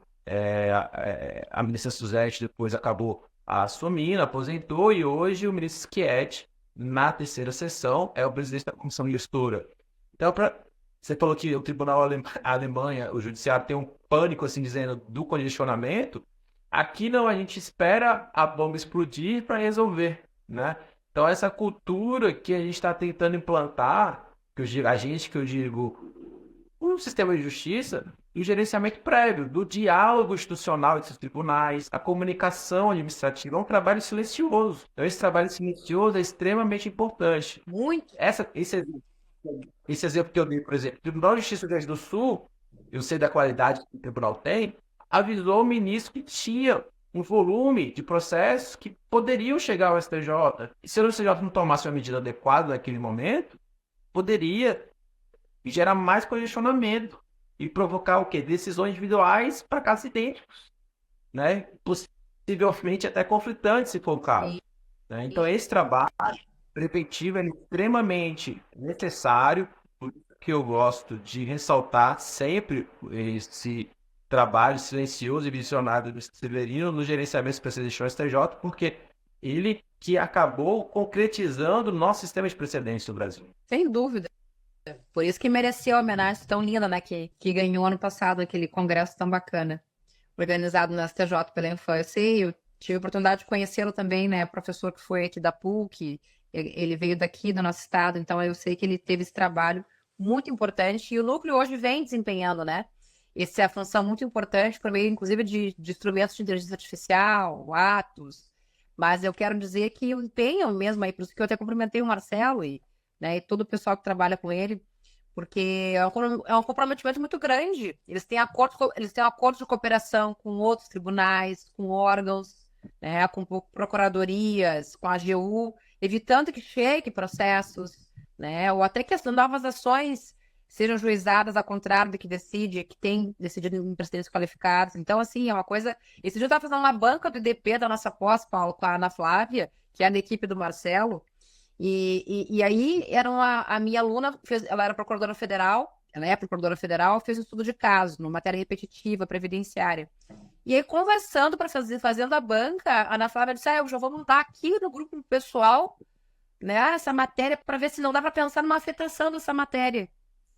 a ministra Suzete depois acabou assumindo, aposentou, e hoje o ministro Schietti, na terceira sessão, é o presidente da comissão gestora. Então, você falou que o Tribunal a Alemanha, o judiciário tem um pânico, assim dizendo, do congestionamento. Aqui não, a gente espera a bomba explodir para resolver, né? Então, essa cultura que a gente está tentando implantar, que eu digo, o sistema de justiça e o gerenciamento prévio, do diálogo institucional entre os tribunais, a comunicação administrativa, é um trabalho silencioso. Então, esse trabalho silencioso é extremamente importante. Muito. Esse exemplo que eu dei, por exemplo, o Tribunal de Justiça do Rio Grande do Sul, eu sei da qualidade que o tribunal tem, avisou o ministro que tinha um volume de processos que poderiam chegar ao STJ. E se o STJ não tomasse uma medida adequada naquele momento, poderia gerar mais congestionamento e provocar o quê? Decisões individuais para casos idênticos, né? Possivelmente até conflitantes, se for o caso. Né? Então, esse trabalho preventivo é extremamente necessário, por isso que eu gosto de ressaltar sempre esse trabalho silencioso e visionário do Severino no gerenciamento presidencial do STJ, porque ele que acabou concretizando o nosso sistema de precedentes no Brasil. Sem dúvida. Por isso que mereceu a homenagem tão linda, né? Que ganhou ano passado aquele congresso tão bacana, organizado no STJ pela infância. E eu tive a oportunidade de conhecê-lo também, né? Professor que foi aqui da PUC, ele veio daqui do nosso estado, então eu sei que ele teve esse trabalho muito importante. E o núcleo hoje vem desempenhando, né? Essa é a função muito importante por meio, inclusive, de instrumentos de inteligência artificial, atos. Mas eu quero dizer que o empenho mesmo aí, por isso que eu até cumprimentei o Marcelo e todo o pessoal que trabalha com ele, porque é um comprometimento muito grande. Eles têm acordos de cooperação com outros tribunais, com órgãos, né, com procuradorias, com a AGU, evitando que chegue processos, né, ou até que as novas ações sejam juizadas ao contrário do que decide, que tem decidido em precedentes qualificados. Então, assim, é uma coisa... Esse dia eu estava fazendo uma banca do IDP da nossa pós, Paulo, com a Ana Flávia, que é da equipe do Marcelo. E aí a minha aluna, ela era procuradora federal, ela é procuradora federal, fez um estudo de caso, numa matéria repetitiva, previdenciária. E aí, conversando, fazendo a banca, a Ana Flávia disse: eu já vou montar aqui no grupo pessoal, né, essa matéria, para ver se não dá para pensar numa afetação dessa matéria.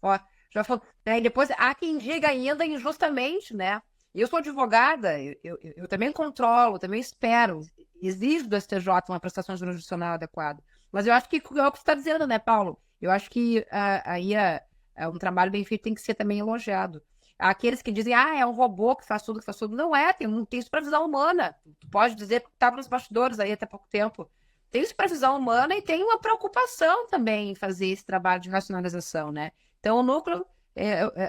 Ó, já falou, né, e depois há quem diga ainda injustamente, né? Eu sou advogada, eu também controlo, também espero, exijo do STJ uma prestação jurisdicional adequada. Mas eu acho que é o que você está dizendo, né, Paulo? Eu acho que aí um trabalho bem feito tem que ser também elogiado. Aqueles que dizem, é um robô que faz tudo, Não é, tem supervisão humana. Tu pode dizer que estava nos bastidores aí até pouco tempo. Tem supervisão humana e tem uma preocupação também em fazer esse trabalho de racionalização, né? Então, o núcleo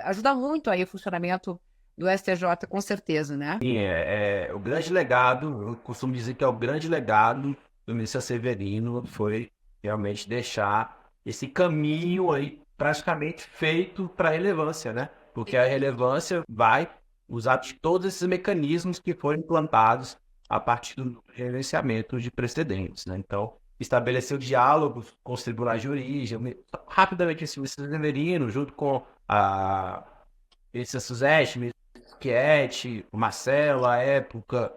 ajuda muito aí o funcionamento do STJ, com certeza, né? Sim, o grande legado, eu costumo dizer que é o grande legado do ministro Severino, foi realmente deixar esse caminho aí praticamente feito para a relevância, né? porque a relevância vai usar todos esses mecanismos que foram implantados a partir do gerenciamento de precedentes, né? Então, estabeleceu diálogos com os tribunais de origem, rapidamente assim, o Severino, junto com a Melissa Suzete, Schietti, o Marcelo, à época,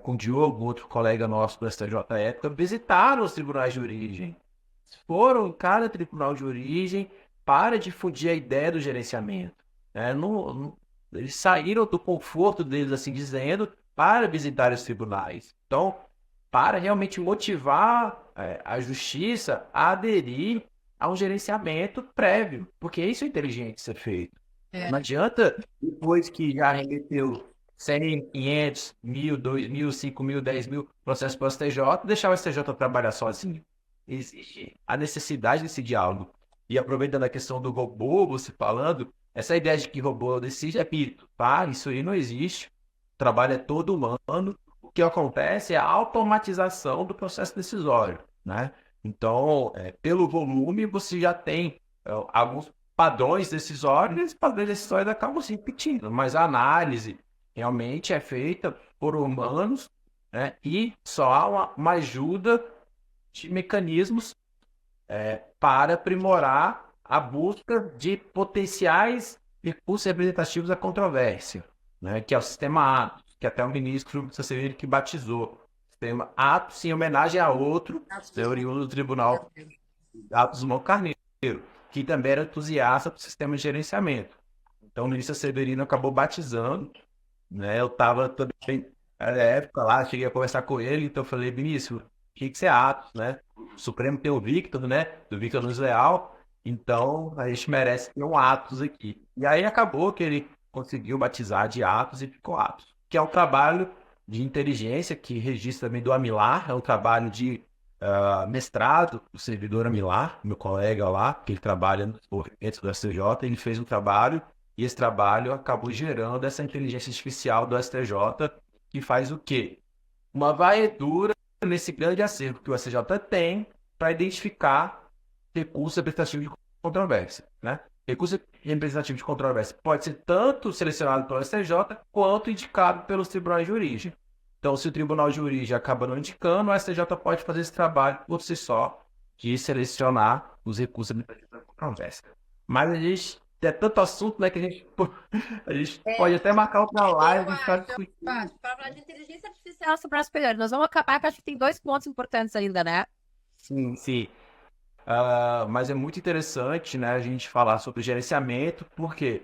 com o Diogo, outro colega nosso do STJ à época, visitaram os tribunais de origem. Foram em cada tribunal de origem para difundir a ideia do gerenciamento. Né? Eles saíram do conforto deles, assim dizendo, para visitar os tribunais. Então, para realmente motivar a justiça a aderir a um gerenciamento prévio, porque isso é inteligente ser feito. Não adianta, depois que já remeteu 100, 500, 1.000, 2.000, 5.000, 10.000 processos para o STJ, deixar o STJ trabalhar sozinho. Existe a necessidade desse diálogo. E aproveitando a questão do robô, você falando, essa ideia de que robô decide é mito, tá? Isso aí não existe. O trabalho é todo humano. O que acontece é a automatização do processo decisório, né? Então, pelo volume, você já tem alguns padrões decisórios, e esses padrões decisórios acabam se repetindo, mas a análise realmente é feita por humanos, né? E só há uma ajuda de mecanismos para aprimorar a busca de potenciais recursos representativos à controvérsia, né? Que é o sistema Atos, que até o ministro Sasseviri que batizou. Sistema Atos em homenagem a outro, oriundo do Tribunal Atos Dumont Carneiro, que também era entusiasta do sistema de gerenciamento. Então o ministro Severino acabou batizando, né? Eu estava também na época lá, cheguei a conversar com ele, então eu falei, ministro, o que você é Atos, né? O Supremo tem o Victor, né? Do Victor Luiz Leal, então a gente merece ter um Atos aqui. E aí acabou que ele conseguiu batizar de Atos e ficou Atos, que é um trabalho de inteligência que registra também do Amilar, é um trabalho de mestrado do servidor Amilar, meu colega lá, que ele trabalha nos movimentos do STJ, ele fez um trabalho e esse trabalho acabou gerando essa inteligência artificial do STJ, que faz o quê? Uma varredura nesse grande acervo que o STJ tem para identificar recursos representativos de controvérsia, né? Recurso representativo de controvérsia pode ser tanto selecionado pelo STJ quanto indicado pelos tribunais de origem. Então, se o tribunal de origem acaba não indicando, o STJ pode fazer esse trabalho por si só, de selecionar os recursos representativos de controvérsia. Mas a gente tem tanto assunto, né, que a gente pode até marcar outra live e ficar discutindo. Para falar de inteligência artificial sobre as superior, nós vamos acabar, porque acho que tem 2 pontos importantes ainda, né? Sim, sim. Mas é muito interessante, né, a gente falar sobre gerenciamento, por quê?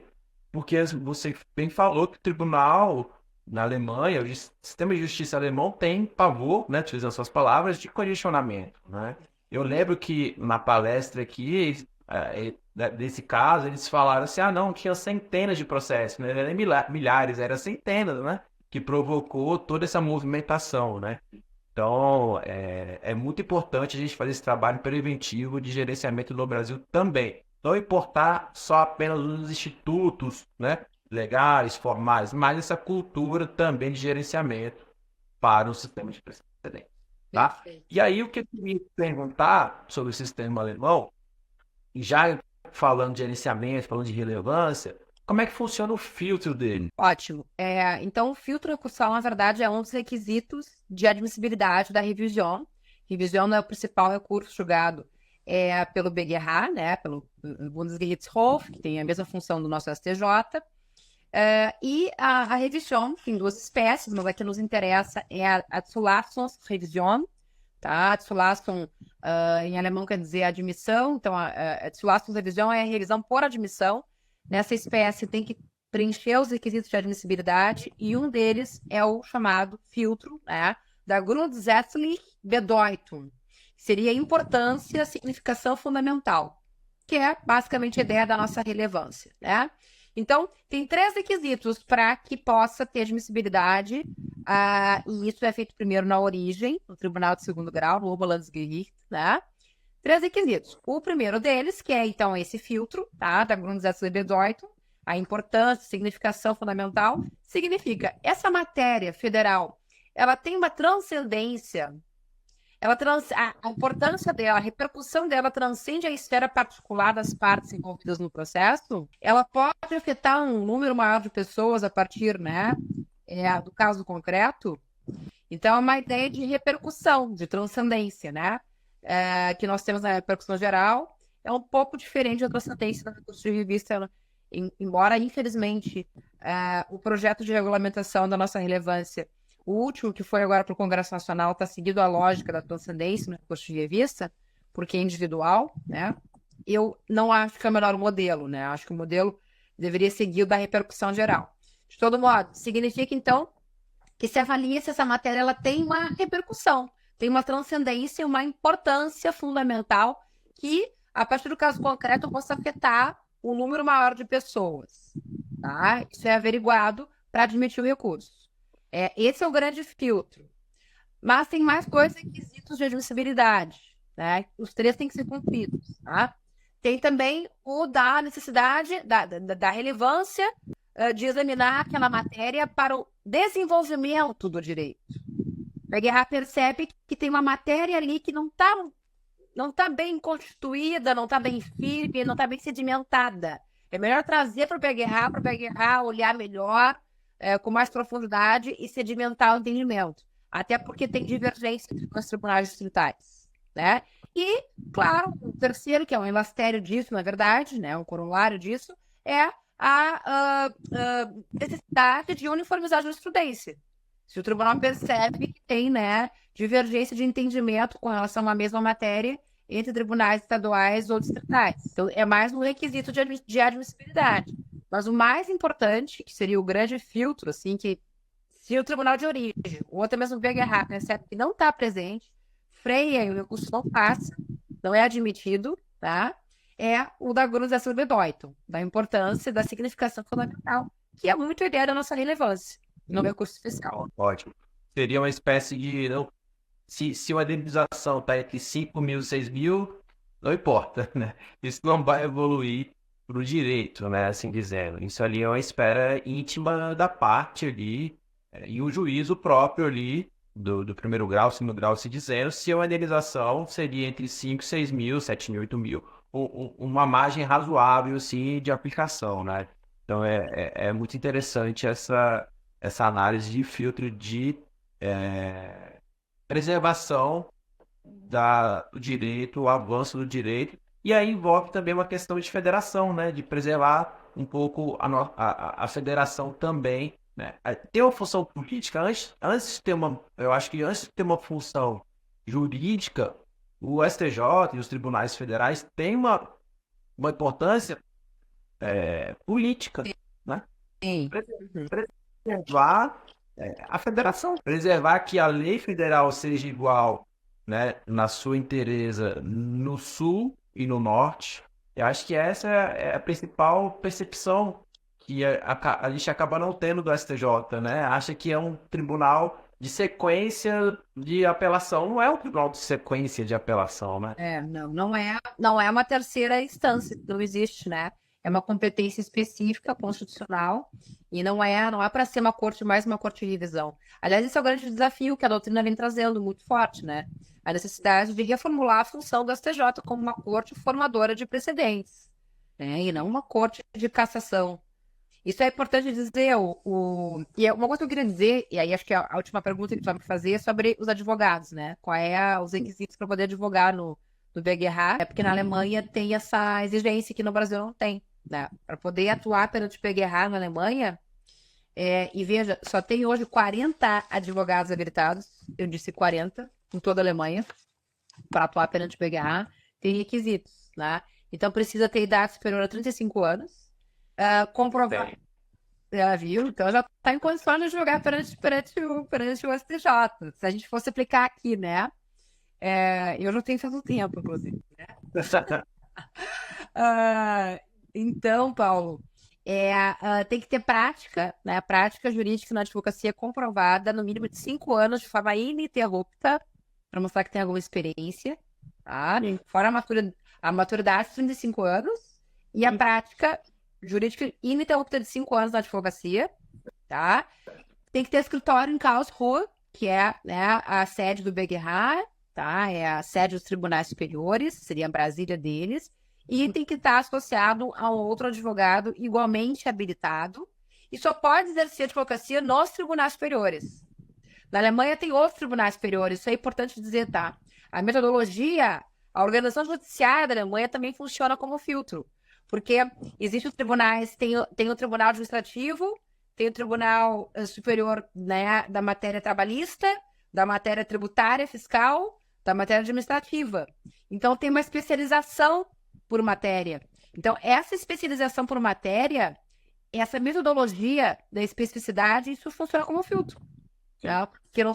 Porque você bem falou que o tribunal na Alemanha, o sistema de justiça alemão tem pavor, né, utilizando suas palavras, de congestionamento, né? Eu lembro que na palestra aqui, desse caso, eles falaram assim, não, tinha centenas de processos, né? Não era nem milhares, era centenas, né? Que provocou toda essa movimentação, né? Então, é muito importante a gente fazer esse trabalho preventivo de gerenciamento no Brasil também. Não importar só apenas os institutos, né, legais, formais, mas essa cultura também de gerenciamento para o sistema de precedentes. Tá? Perfeito. E aí, o que eu queria perguntar sobre o sistema alemão, já falando de gerenciamento, falando de relevância, como é que funciona o filtro dele? Ótimo. Então, o filtro recursal, na verdade, é um dos requisitos de admissibilidade da revisão. Revisão é o principal recurso julgado pelo BGH, né, pelo Bundesgerichtshof, que tem a mesma função do nosso STJ. E a revisão tem 2 espécies, mas a que nos interessa é a Zulassungsrevision, tá? A Zulassung, em alemão quer dizer admissão, então a Zulassungsrevision é a revisão por admissão. Nessa espécie tem que preencher os requisitos de admissibilidade e um deles é o chamado filtro, né, da Grundsätzliche Bedeutung, que seria importância, significação fundamental, que é basicamente a ideia da nossa relevância, né? Então, tem 3 requisitos para que possa ter admissibilidade, e isso é feito primeiro na origem, no Tribunal de Segundo Grau, no Oberlandesgericht, né? 3 requisitos. O primeiro deles, que é, então, esse filtro, tá? Da Grundsätzliche Bedeutung, a importância, significação fundamental, significa essa matéria federal, ela tem uma transcendência a importância dela, a repercussão dela transcende a esfera particular das partes envolvidas no processo, ela pode afetar um número maior de pessoas a partir, né, do caso concreto. Então, é uma ideia de repercussão, de transcendência, né, que nós temos na repercussão geral, é um pouco diferente da transcendência da recurso de revista, embora, infelizmente, o projeto de regulamentação da nossa relevância, o último, que foi agora para o Congresso Nacional, está seguindo a lógica da transcendência no recurso de revista, porque é individual, né? Eu não acho que é o melhor modelo, né? Acho que o modelo deveria seguir o da repercussão geral. De todo modo, significa, então, que se avalia se essa matéria ela tem uma repercussão, tem uma transcendência, uma importância fundamental que, a partir do caso concreto, possa afetar um número maior de pessoas. Tá? Isso é averiguado para admitir o recurso. Esse é o grande filtro. Mas tem mais dois requisitos de admissibilidade. Né? Os três têm que ser cumpridos. Tá? Tem também o da necessidade, da relevância de examinar aquela matéria para o desenvolvimento do direito. A Guerra percebe que tem uma matéria ali que não está bem constituída, não está bem firme, não está bem sedimentada. É melhor trazer para o PGRA olhar melhor, com mais profundidade e sedimentar o entendimento. Até porque tem divergência entre os tribunais distritais. Né? E, claro, o terceiro, que é um elastério disso, na verdade, né, um corolário disso, é a necessidade de uniformizar a jurisprudência. Se o tribunal percebe que tem, né, divergência de entendimento com relação à mesma matéria entre tribunais estaduais ou distritais. Então, é mais um requisito de admissibilidade. Mas o mais importante, que seria o grande filtro, assim, que se o tribunal de origem, ou até mesmo o PGRA, percebe que não está presente, freia e o recurso não passa, não é admitido, tá? É o da Grunz Bedoyton, da importância, da significação fundamental, que é muito ideia da nossa relevância no recurso especial. Ótimo. Seria uma espécie de... Se uma indenização está entre 5 mil e 6 mil, não importa, né? Isso não vai evoluir para o direito, né? Assim dizendo. Isso ali é uma esfera íntima da parte ali, e o juízo próprio ali, do primeiro grau, segundo grau, se dizendo, se uma indenização seria entre 5, 6 mil, 7 mil, 8 mil. Uma margem razoável, assim, de aplicação, né? Então, é muito interessante essa análise de filtro de preservação do direito, o avanço do direito, e aí envolve também uma questão de federação, né? De preservar um pouco a federação também, né? Tem uma função política, eu acho que antes de ter uma função jurídica, o STJ e os tribunais federais têm uma importância política, né? Sim. Preservar a federação, preservar que a lei federal seja igual, né, na sua inteireza no sul e no norte. Eu acho que essa é a principal percepção que a gente acaba não tendo do STJ, né? Acha que é um tribunal de sequência de apelação. Não é um tribunal de sequência de apelação, né? Não é uma terceira instância, não existe, né? É uma competência específica constitucional e não é para ser uma corte mais uma corte de revisão. Aliás, esse é o grande desafio que a doutrina vem trazendo muito forte, né? A necessidade de reformular a função do STJ como uma corte formadora de precedentes, né? E não uma corte de cassação. Isso é importante dizer. E uma coisa que eu queria dizer, e aí acho que a última pergunta que tu vai me fazer é sobre os advogados, né? Os requisitos para poder advogar no BGH? É porque na Alemanha tem essa exigência que no Brasil não tem. Né? Para poder atuar perante o PGRA na Alemanha, e veja, só tem hoje 40 advogados habilitados, eu disse 40, em toda a Alemanha, para atuar perante o PGRA, tem requisitos, né? Então precisa ter idade superior a 35 anos, comprovar. Viu? Então já está em condições de jogar perante o STJ. Se a gente fosse aplicar aqui, né? Eu não tenho tanto tempo, inclusive. Né? Então, Paulo, tem que ter prática, né? Prática jurídica na advocacia comprovada no mínimo de 5 anos de forma ininterrupta, para mostrar que tem alguma experiência, tá? Fora a maturidade de 35 anos e a prática jurídica ininterrupta de 5 anos na advocacia, tá? Tem que ter escritório em Karlsruhe, que é, né, a sede do BGH, tá? É a sede dos tribunais superiores, seria a Brasília deles, e tem que estar associado a um outro advogado igualmente habilitado, e só pode exercer advocacia nos tribunais superiores. Na Alemanha tem outros tribunais superiores, isso é importante dizer, tá? A metodologia, a organização judiciária da Alemanha também funciona como filtro, porque existem os tribunais, tem o tribunal administrativo, tem o tribunal superior, né, da matéria trabalhista, da matéria tributária, fiscal, da matéria administrativa. Então, tem uma especialização por matéria. Então, essa especialização por matéria, essa metodologia da especificidade, isso funciona como filtro. Tá? Porque não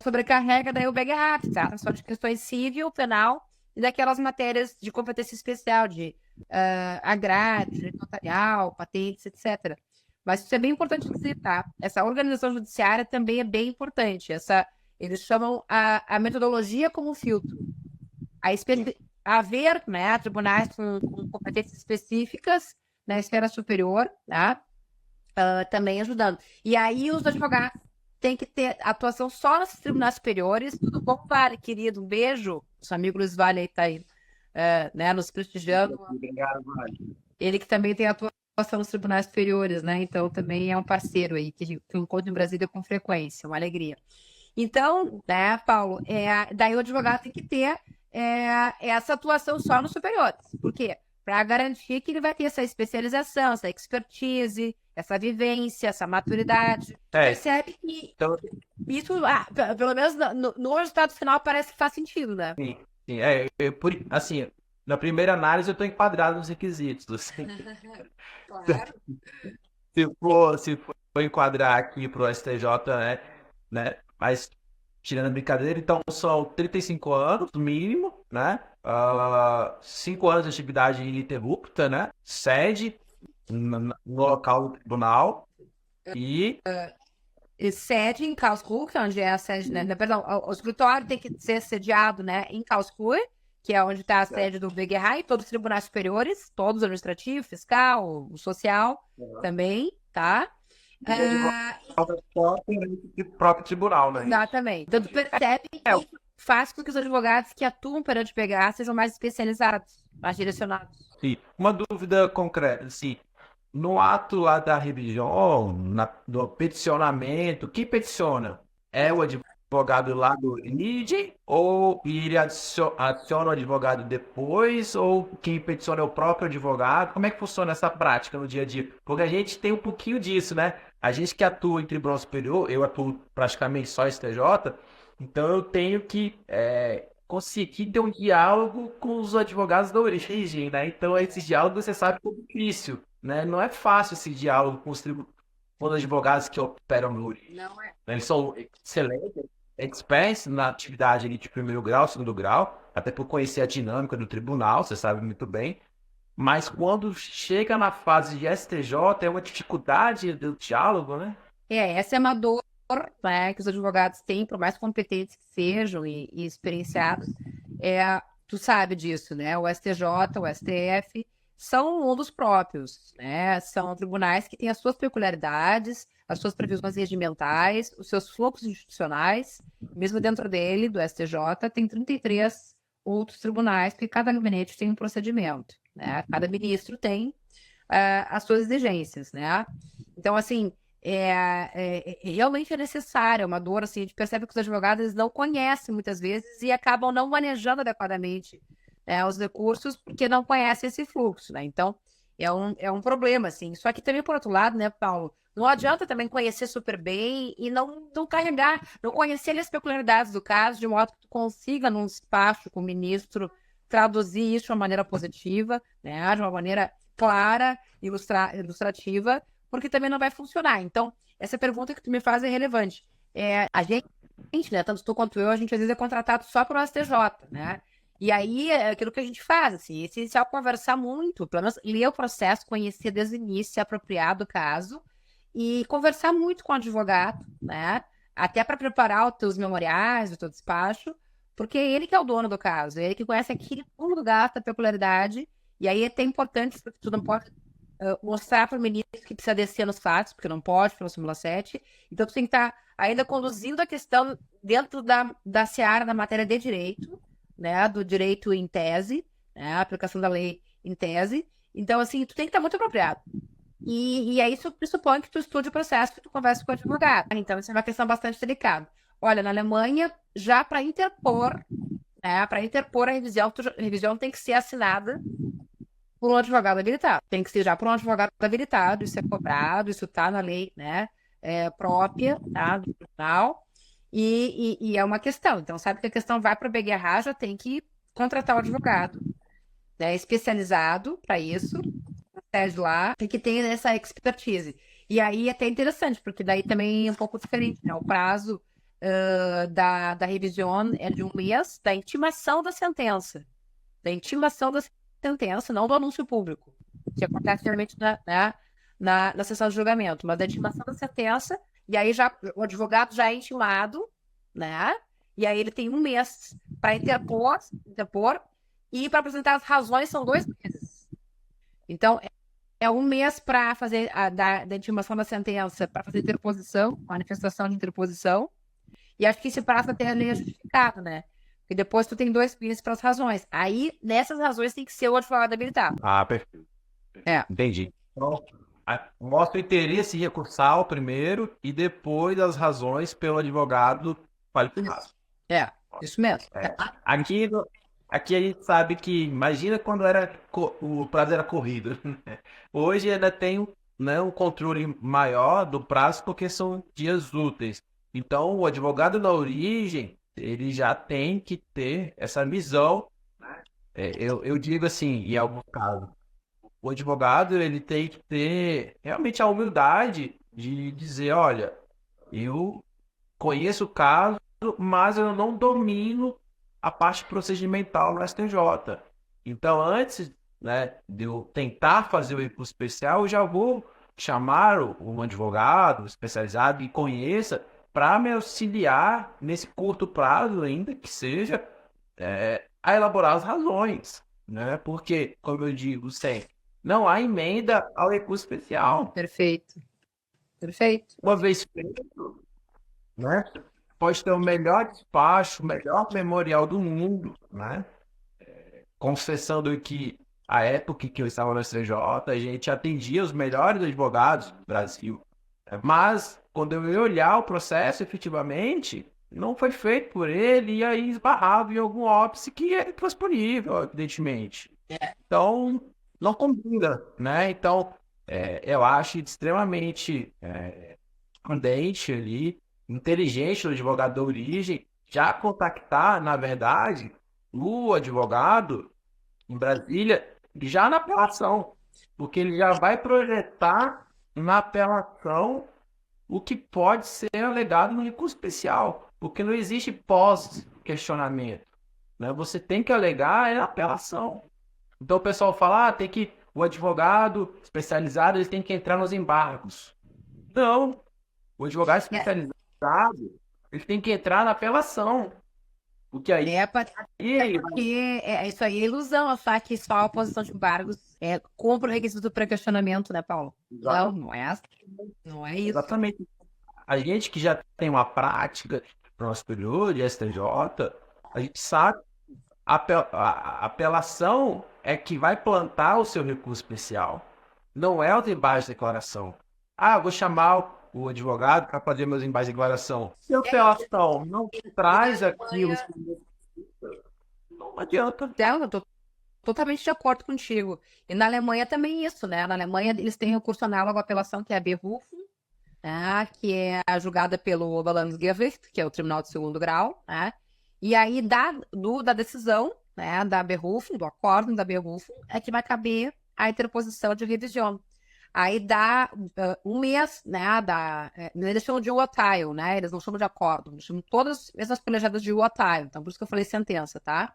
sobrecarrega daí o BGH, tá? Só de questões civil, penal e daquelas matérias de competência especial, de agrário, direito notarial, patentes, etc. Mas isso é bem importante dizer, tá? Essa organização judiciária também é bem importante. Eles chamam a metodologia como filtro. Haver, né, tribunais com competências específicas na esfera superior, tá? Também ajudando. E aí os advogados têm que ter atuação só nos tribunais superiores. Tudo bom, Vale, querido? Um beijo. Nosso amigo Luiz Vale aí tá aí, né, nos prestigiando. Obrigado, Vale. Ele que também tem atuação nos tribunais superiores, né? Então também é um parceiro aí que eu encontro em Brasília com frequência, uma alegria. Então, né, Paulo, daí o advogado tem que ter essa atuação só nos superiores. Por quê? Para garantir que ele vai ter essa especialização, essa expertise, essa vivência, essa maturidade. Percebe que então, isso, pelo menos no resultado final, parece que faz sentido, né? sim. Assim, na primeira análise eu estou enquadrado nos requisitos. Assim. Claro. Se for enquadrar aqui para o STJ, né? Mas, tirando a brincadeira, então são 35 anos, no mínimo, né? 5 anos de atividade ininterrupta, né? Sede no local do tribunal e... Sede em Karlsruhe, onde é a sede, né? Perdão, o escritório tem que ser sediado, né, em Karlsruhe, que é onde está a sede do BGH, e todos os tribunais superiores, todos administrativo, fiscal, o social também, tá? E próprio tribunal, né? Exatamente. Então, tu percebe que faz com que os advogados que atuam perante o BGH sejam mais especializados, mais direcionados. Sim. Uma dúvida concreta, assim, no ato lá da revisão, do peticionamento, quem peticiona? É o advogado lá do NID ou ele adiciona o advogado depois ou quem peticiona é o próprio advogado? Como é que funciona essa prática no dia a dia? Porque a gente tem um pouquinho disso, né? A gente que atua em tribunal superior, eu atuo praticamente só em STJ, então eu tenho que conseguir ter um diálogo com os advogados da origem, né? Então esse diálogo você sabe que é difícil, né? Não é fácil esse diálogo com os advogados que operam no origem. Não é. Eles são excelentes, experts na atividade ali de primeiro grau, segundo grau, até por conhecer a dinâmica do tribunal, você sabe muito bem. Mas quando chega na fase de STJ, é uma dificuldade do diálogo, né? Essa é uma dor, né, que os advogados têm, por mais competentes que sejam e experienciados. Tu sabe disso, né? O STJ, o STF são um dos próprios, né? São tribunais que têm as suas peculiaridades, as suas previsões regimentais, os seus fluxos institucionais. Mesmo dentro dele, do STJ, tem 33 outros tribunais, porque cada gabinete tem um procedimento, né? Cada ministro tem as suas exigências, né? Então, assim, realmente é necessário, é uma dor, assim, a gente percebe que os advogados eles não conhecem muitas vezes e acabam não manejando adequadamente os recursos porque não conhecem esse fluxo, né? Então, é um problema, assim. Só que também, por outro lado, né, Paulo, não adianta também conhecer super bem e não carregar, não conhecer as peculiaridades do caso, de modo que tu consiga, num despacho com o ministro, traduzir isso de uma maneira positiva, né, de uma maneira clara, ilustrativa, porque também não vai funcionar. Então, essa pergunta que tu me faz é relevante. A gente, né, tanto tu quanto eu, a gente às vezes é contratado só para o STJ, né? E aí, é aquilo que a gente faz, assim, é essencial conversar muito, pelo menos ler o processo, conhecer desde o início, se apropriar do caso, e conversar muito com o advogado, né? Até para preparar os teus memoriais, o teu despacho, porque é ele que é o dono do caso, é ele que conhece aquele pulo do gato, a peculiaridade, e aí é até importante, porque tu não pode mostrar para o ministro que precisa descer nos fatos, porque não pode, pela súmula 7. Então, tu tem que estar ainda conduzindo a questão dentro da seara da matéria de direito, né, do direito em tese, né, a aplicação da lei em tese. Então, assim, tu tem que estar muito apropriado. E aí isso pressupõe que tu estude o processo, que tu converse com o advogado. Então, isso é uma questão bastante delicada. Olha, na Alemanha, já para interpor, né, para interpor a revisão tem que ser assinada por um advogado habilitado. Tem que ser já por um advogado habilitado, isso é cobrado, isso está na lei, né, própria, tá, do tribunal. E é uma questão. Então, sabe que a questão vai para o BGH, já tem que contratar o advogado, né, especializado para isso, lá, que tem essa expertise. E aí é até interessante, porque daí também é um pouco diferente, né? O prazo da revisão é de 1 mês da intimação da sentença. Da intimação da sentença, não do anúncio público, que acontece geralmente na sessão de julgamento, mas da intimação da sentença, e aí já o advogado já é intimado, né? E aí ele tem 1 mês para interpor, e para apresentar as razões são 2 meses. Então, é 1 mês para fazer da intimação da sentença, para fazer interposição, manifestação de interposição. E acho que esse prazo até é justificado, né? Porque depois tu tem 2 meses para as razões. Aí, nessas razões, tem que ser o advogado habilitado. Ah, perfeito. Entendi. Então, mostra o interesse recursal primeiro e depois as razões pelo advogado qualificado. Isso mesmo. Aqui a gente sabe que, imagina quando o prazo era corrido. Hoje ainda tem, né, um controle maior do prazo porque são dias úteis. Então, o advogado na origem, ele já tem que ter essa visão. Eu digo assim, em alguns casos, o advogado ele tem que ter realmente a humildade de dizer, olha, eu conheço o caso, mas eu não domino a parte procedimental no STJ. Então, antes, né, de eu tentar fazer o recurso especial, eu já vou chamar um advogado especializado que conheça para me auxiliar nesse curto prazo, ainda que seja, a elaborar as razões, né? Porque, como eu digo sempre, não há emenda ao recurso especial. Perfeito. Uma vez feito, né? Pode ter o melhor despacho, o melhor memorial do mundo, né? Confessando que a época que eu estava no STJ, a gente atendia os melhores advogados do Brasil. Mas, quando eu ia olhar o processo, efetivamente, não foi feito por ele e aí esbarrava em algum óbice que é transponível, evidentemente. Então, não combina, né? Então, eu acho extremamente prudente ali, inteligente do advogado da origem, já contactar, na verdade, o advogado em Brasília, já na apelação, porque ele já vai projetar na apelação o que pode ser alegado no recurso especial, porque não existe pós-questionamento, né? Você tem que alegar na apelação. Então o pessoal fala, o advogado especializado ele tem que entrar nos embargos. Não, o advogado especializado ele tem que entrar na apelação. Porque aí Porque isso aí é ilusão, achar que só a oposição de embargos cumpre o requisito do pré-questionamento, né, Paulo? Não é isso. Exatamente. A gente que já tem uma prática no nosso superior de STJ, a gente sabe a apelação é que vai plantar o seu recurso especial. Não é o embaixo de declaração. Vou chamar o advogado para fazer meus embaixos de declaração. Se a apelação não traz aquilo, não adianta. Eu tô totalmente de acordo contigo. E na Alemanha também isso, né? Na Alemanha eles têm recurso análogo à apelação, que é a Berufung, né? Que é julgada pelo Oberlandesgericht, que é o Tribunal de Segundo Grau, né? E aí da decisão, né, da Berufung, do acórdão da Berufung, é que vai caber a interposição de revisão. Aí dá 1 mês, né, eles chamam de Urteil, né, eles não chamam de acórdão, eles chamam todas essas colegiadas de Urteil, então por isso que eu falei sentença, tá?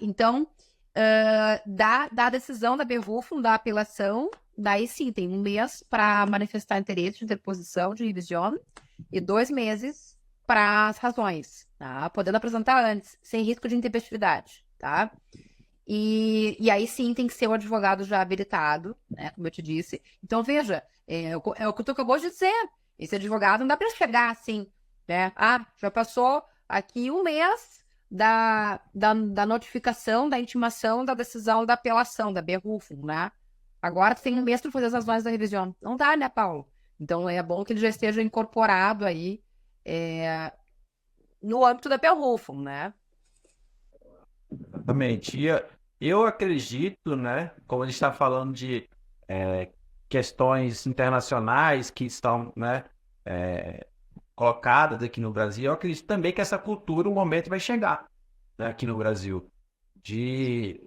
Então, da decisão da Berufung, da apelação, daí sim, tem 1 mês para manifestar interesse de interposição de revisão e 2 meses para as razões, tá? Podendo apresentar antes, sem risco de intempestividade, tá? E aí sim tem que ser o advogado já habilitado, né, como eu te disse. Então, veja, é o que tu acabou de dizer. Esse advogado não dá para chegar assim, né? Já passou aqui um mês da notificação, da intimação da decisão da apelação, da berrufo, né? Agora tem um mês para fazer as ações da revisão. Não dá, né, Paulo? Então é bom que ele já esteja incorporado aí no âmbito da berrufo, né? Exatamente. Eu acredito, né, como a gente está falando de questões internacionais que estão, né, colocadas aqui no Brasil, eu acredito também que essa cultura, um momento vai chegar, né, aqui no Brasil, de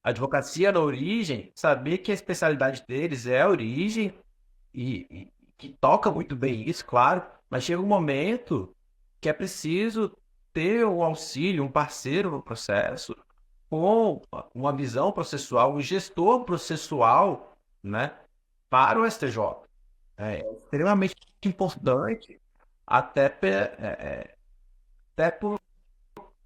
advocacia na origem, saber que a especialidade deles é a origem e que toca muito bem isso, claro, mas chega um momento que é preciso ter um auxílio, um parceiro no processo, com uma visão processual, um gestor processual, né, para o STJ. É extremamente importante, até,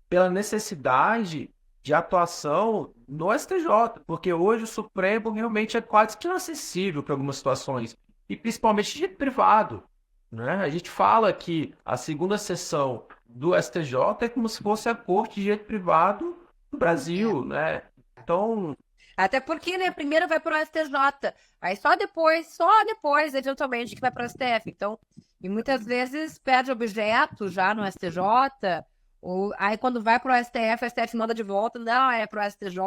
pela necessidade de atuação no STJ, porque hoje o Supremo realmente é quase que inacessível para algumas situações, e principalmente de privado, né? A gente fala que a segunda sessão do STJ é como se fosse a Corte de Direito Privado do Brasil, né? Então, Até porque, né, primeiro vai para o STJ, aí só depois, eventualmente, que vai para o STF. Então, e muitas vezes perde objeto já no STJ, ou aí quando vai para o STF manda de volta, não, é para o STJ.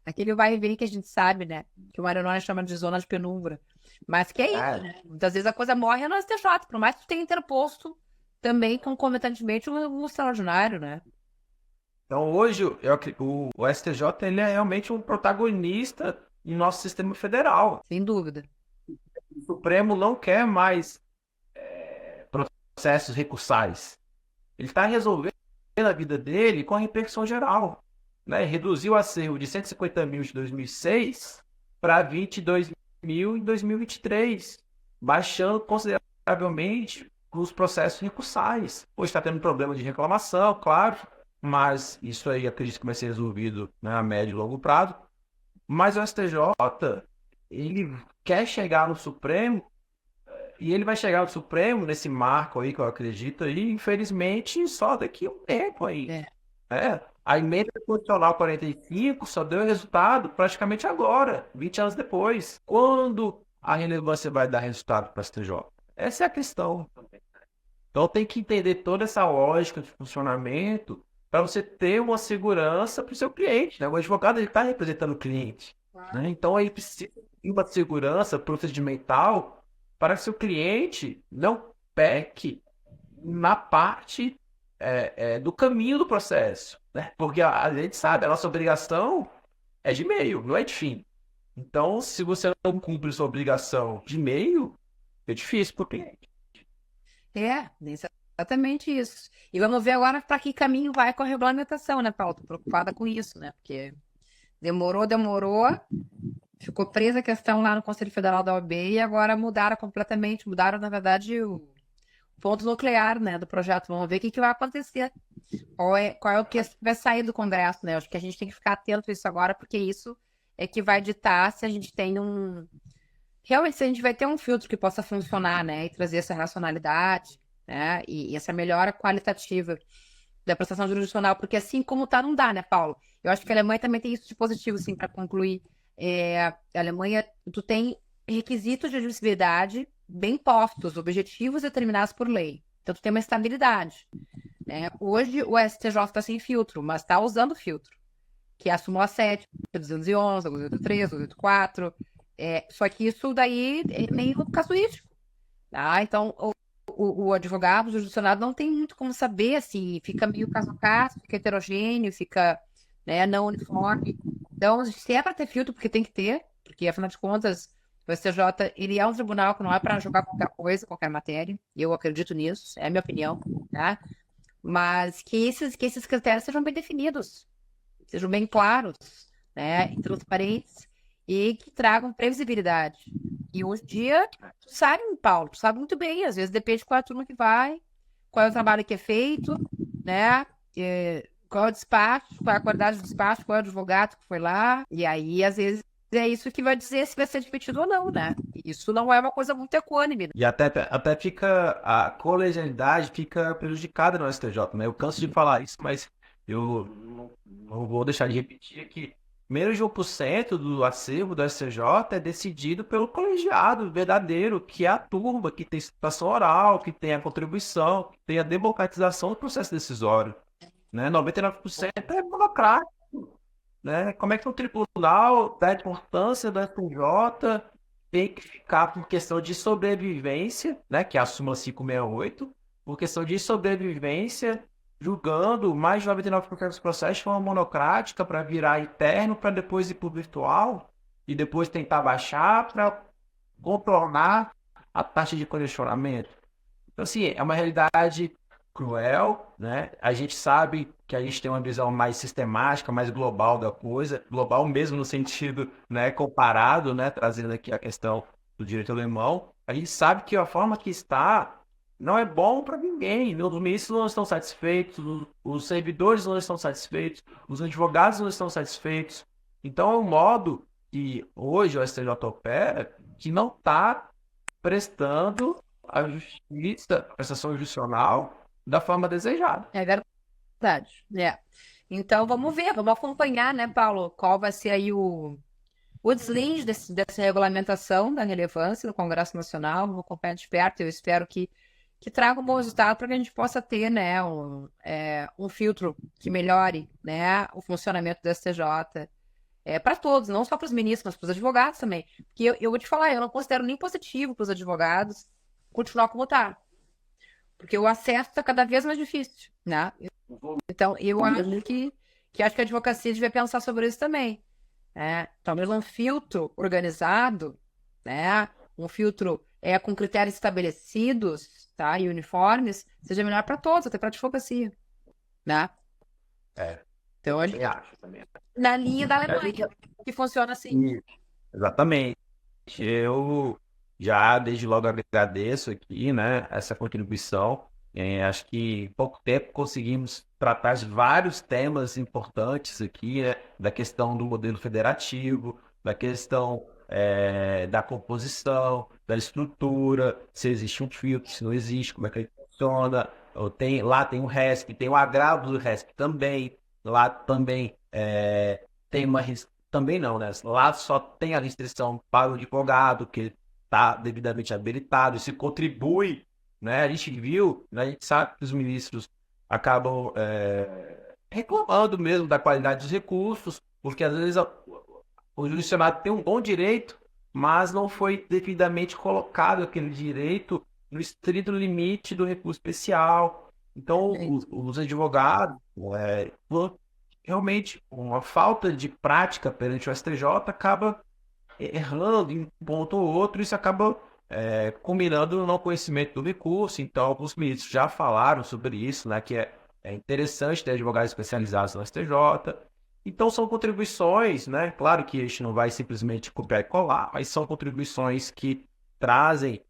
Aquele vai e vem que a gente sabe, né? Que o Maranhão chama de zona de penumbra. Mas que é isso, né? Muitas vezes a coisa morre no STJ, por mais que tu tenha interposto também concomitantemente um extraordinário, né? então hoje o STJ ele é realmente um protagonista em nosso sistema federal. Sem dúvida. O Supremo não quer mais processos recursais. Ele está resolvendo a vida dele com a repercussão geral, né? Reduziu o acervo de 150 mil de 2006 para 22 mil em 2023, baixando consideravelmente os processos recursais. Hoje está tendo problema de reclamação, claro, mas isso aí acredito que vai ser resolvido, né, a médio e longo prazo. Mas o STJ, ele quer chegar no Supremo e ele vai chegar no Supremo nesse marco aí que eu acredito aí, infelizmente, só daqui a um tempo aí. A emenda constitucional 45 só deu resultado praticamente agora, 20 anos depois. Quando a relevância vai dar resultado para o STJ? Essa é a questão. Então tem que entender toda essa lógica de funcionamento para você ter uma segurança para o seu cliente, né? O advogado está representando o cliente, né? Então ele precisa de uma segurança procedimental para que seu cliente não peque na parte do caminho do processo, né? Porque a gente sabe, a nossa obrigação é de meio, não é de fim. Então, se você não cumpre sua obrigação de meio, é difícil para o cliente. Exatamente isso. E vamos ver agora para que caminho vai com a regulamentação, né, Paulo? Tô preocupada com isso, né? Porque demorou, ficou presa a questão lá no Conselho Federal da OAB e agora mudaram, na verdade, o ponto nuclear, né, do projeto. Vamos ver o que vai acontecer. Qual é o que vai sair do Congresso, né? Acho que a gente tem que ficar atento a isso agora, porque isso é que vai ditar se a gente tem realmente, se a gente vai ter um filtro que possa funcionar, né, e trazer essa racionalidade, né, e essa melhora qualitativa da prestação jurisdicional, porque assim como tá, não dá, né, Paulo? Eu acho que a Alemanha também tem isso de positivo, assim, para concluir. A Alemanha, tu tem requisitos de admissibilidade bem postos, objetivos determinados por lei. Então, tu tem uma estabilidade, né? Hoje, o STJ está sem filtro, mas está usando filtro, que é a súmula 7, 211, 283, 284. Só que isso daí é meio casuístico, tá? Então, o advogado, o jurisdicionado, não tem muito como saber, assim, fica meio caso a caso, fica heterogêneo, fica, né, não uniforme. Então, se é para ter filtro, porque tem que ter, porque, afinal de contas, o STJ, ele é um tribunal que não é para julgar qualquer coisa, qualquer matéria, eu acredito nisso, é a minha opinião, tá? Mas que esses critérios sejam bem definidos, sejam bem claros, né, e transparentes, e que tragam previsibilidade. E hoje em dia, tu sabe, Paulo, tu sabe muito bem, às vezes depende de qual é a turma que vai, qual é o trabalho que é feito, né, qual é o despacho, qual é a qualidade do despacho, qual é o advogado que foi lá, e aí, às vezes, é isso que vai dizer se vai ser admitido ou não, né? Isso não é uma coisa muito equânime, né? E até fica, a colegialidade fica prejudicada no STJ, né? Eu canso de falar isso, mas eu não vou deixar de repetir que menos de 1% do acervo do STJ é decidido pelo colegiado verdadeiro, que é a turma, que tem citação oral, que tem a contribuição, que tem a democratização do processo decisório, né? 99% é burocrático, né? Como é que um tribunal da importância do STJ tem que ficar por questão de sobrevivência, né? Que é a súmula 568, por questão de sobrevivência, julgando mais de 99% dos processos de forma monocrática para virar interno, para depois ir para o virtual e depois tentar baixar para contornar a taxa de congestionamento. Então, assim, é uma realidade cruel, né? A gente sabe que a gente tem uma visão mais sistemática, mais global da coisa, global mesmo no sentido, né, comparado, né, trazendo aqui a questão do direito alemão. A gente sabe que a forma que está não é bom para ninguém. Os ministros não estão satisfeitos, os servidores não estão satisfeitos, os advogados não estão satisfeitos. Então, é um modo que hoje o STJ opera que não está prestando a justiça, a prestação judicial da forma desejada. É verdade. É. Então, vamos ver, vamos acompanhar, né, Paulo, qual vai ser aí o deslize dessa regulamentação da relevância do Congresso Nacional. Vamos acompanhar de perto. Eu espero que traga um bom resultado para que a gente possa ter, né, um filtro que melhore, né, o funcionamento do STJ. Para todos, não só para os ministros, mas para os advogados também. Porque eu vou te falar, eu não considero nem positivo para os advogados continuar como está. Porque o acesso está cada vez mais difícil, né? Então, eu acho que a advocacia devia pensar sobre isso também. Talvez um filtro organizado, né? Um filtro com critérios estabelecidos, tá? E uniformes, seja melhor para todos, até para a advocacia, né? Então, Também acho. na linha da Alemanha, que funciona assim. Exatamente. Eu já desde logo agradeço aqui, né, essa contribuição. Acho que em pouco tempo conseguimos tratar de vários temas importantes aqui, né, da questão do modelo federativo, da questão da composição, da estrutura, se existe um filtro, se não existe, como é que ele funciona. Lá tem o RESP, tem o agravo do RESP também. Lá também tem uma também não, né? Lá só tem a restrição para o advogado, que está devidamente habilitado, isso contribui, né? A gente viu, né? A gente sabe que os ministros acabam reclamando mesmo da qualidade dos recursos, porque às vezes o judicionário tem um bom direito, mas não foi devidamente colocado aquele direito no estrito limite do recurso especial. Então, os advogados, realmente, uma falta de prática perante o STJ acaba errando em um ponto ou outro, isso acaba combinando no não conhecimento do recurso. Então, alguns ministros já falaram sobre isso, né, que é interessante ter advogados especializados no STJ. Então, são contribuições, né? Claro que a gente não vai simplesmente copiar e colar, mas são contribuições que trazem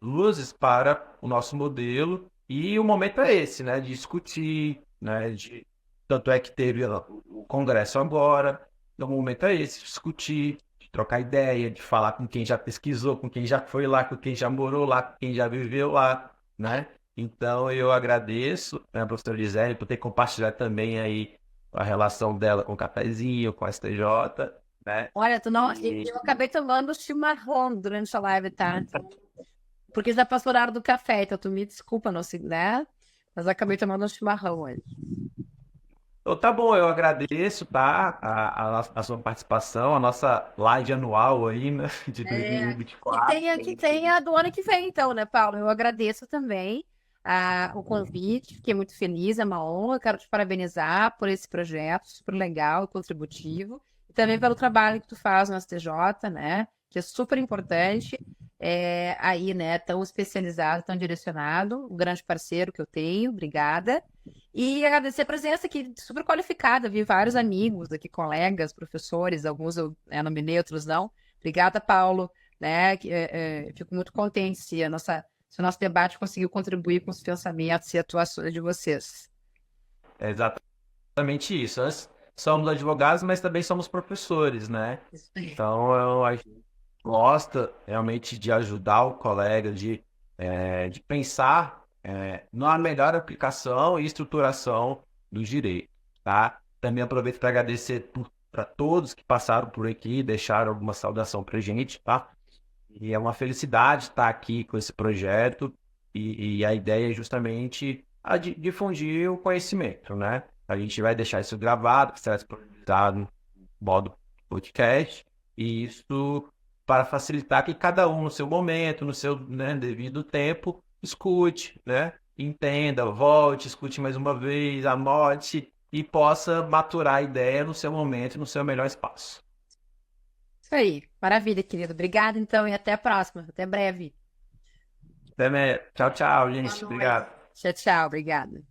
luzes para o nosso modelo. E o momento é esse, né? De discutir, né? Tanto é que teve o Congresso agora. Então, o momento é esse, discutir, de trocar ideia, de falar com quem já pesquisou, com quem já foi lá, com quem já morou lá, com quem já viveu lá, né? Então, eu agradeço, né, a professora Gisele, por ter compartilhado também aí a relação dela com o cafezinho, com a STJ, né? Olha, eu acabei tomando chimarrão durante a live, tá? Porque já passou a hora do café, então tu me desculpa, não sei, né? Mas eu acabei tomando um chimarrão hoje. Então, tá bom, eu agradeço, tá? A sua participação, a nossa live anual aí, né? De 2024. Que tenha do ano que vem, então, né, Paulo? Eu agradeço também o convite, fiquei muito feliz, é uma honra. Quero te parabenizar por esse projeto super legal e contributivo. E também pelo trabalho que tu faz no STJ, né? Que é super importante. Aí, né, tão especializado, tão direcionado, um grande parceiro que eu tenho, obrigada. E agradecer a presença aqui, super qualificada, vi vários amigos aqui, colegas, professores, alguns eu nominei, outros não. Obrigada, Paulo, né, fico muito contente se o nosso debate conseguiu contribuir com os pensamentos e atuações de vocês. É exatamente isso. somos advogados, mas também somos professores, né? Isso aí. Então, a gente gosta realmente de ajudar o colega, de pensar na melhor aplicação e estruturação do direito, tá? Também aproveito para agradecer para todos que passaram por aqui, deixaram alguma saudação para gente, tá? E é uma felicidade estar aqui com esse projeto e a ideia é justamente a de difundir o conhecimento, né? A gente vai deixar isso gravado, será disponibilizado no modo podcast, e isso para facilitar que cada um, no seu momento, no seu, né, devido tempo, escute, né? Entenda, volte, escute mais uma vez, anote e possa maturar a ideia no seu momento, no seu melhor espaço. Isso aí. Maravilha, querido. Obrigada, então, e até a próxima. Até breve. Até, tchau, tchau, Boa gente. noite. Obrigado. Tchau, tchau. Obrigada.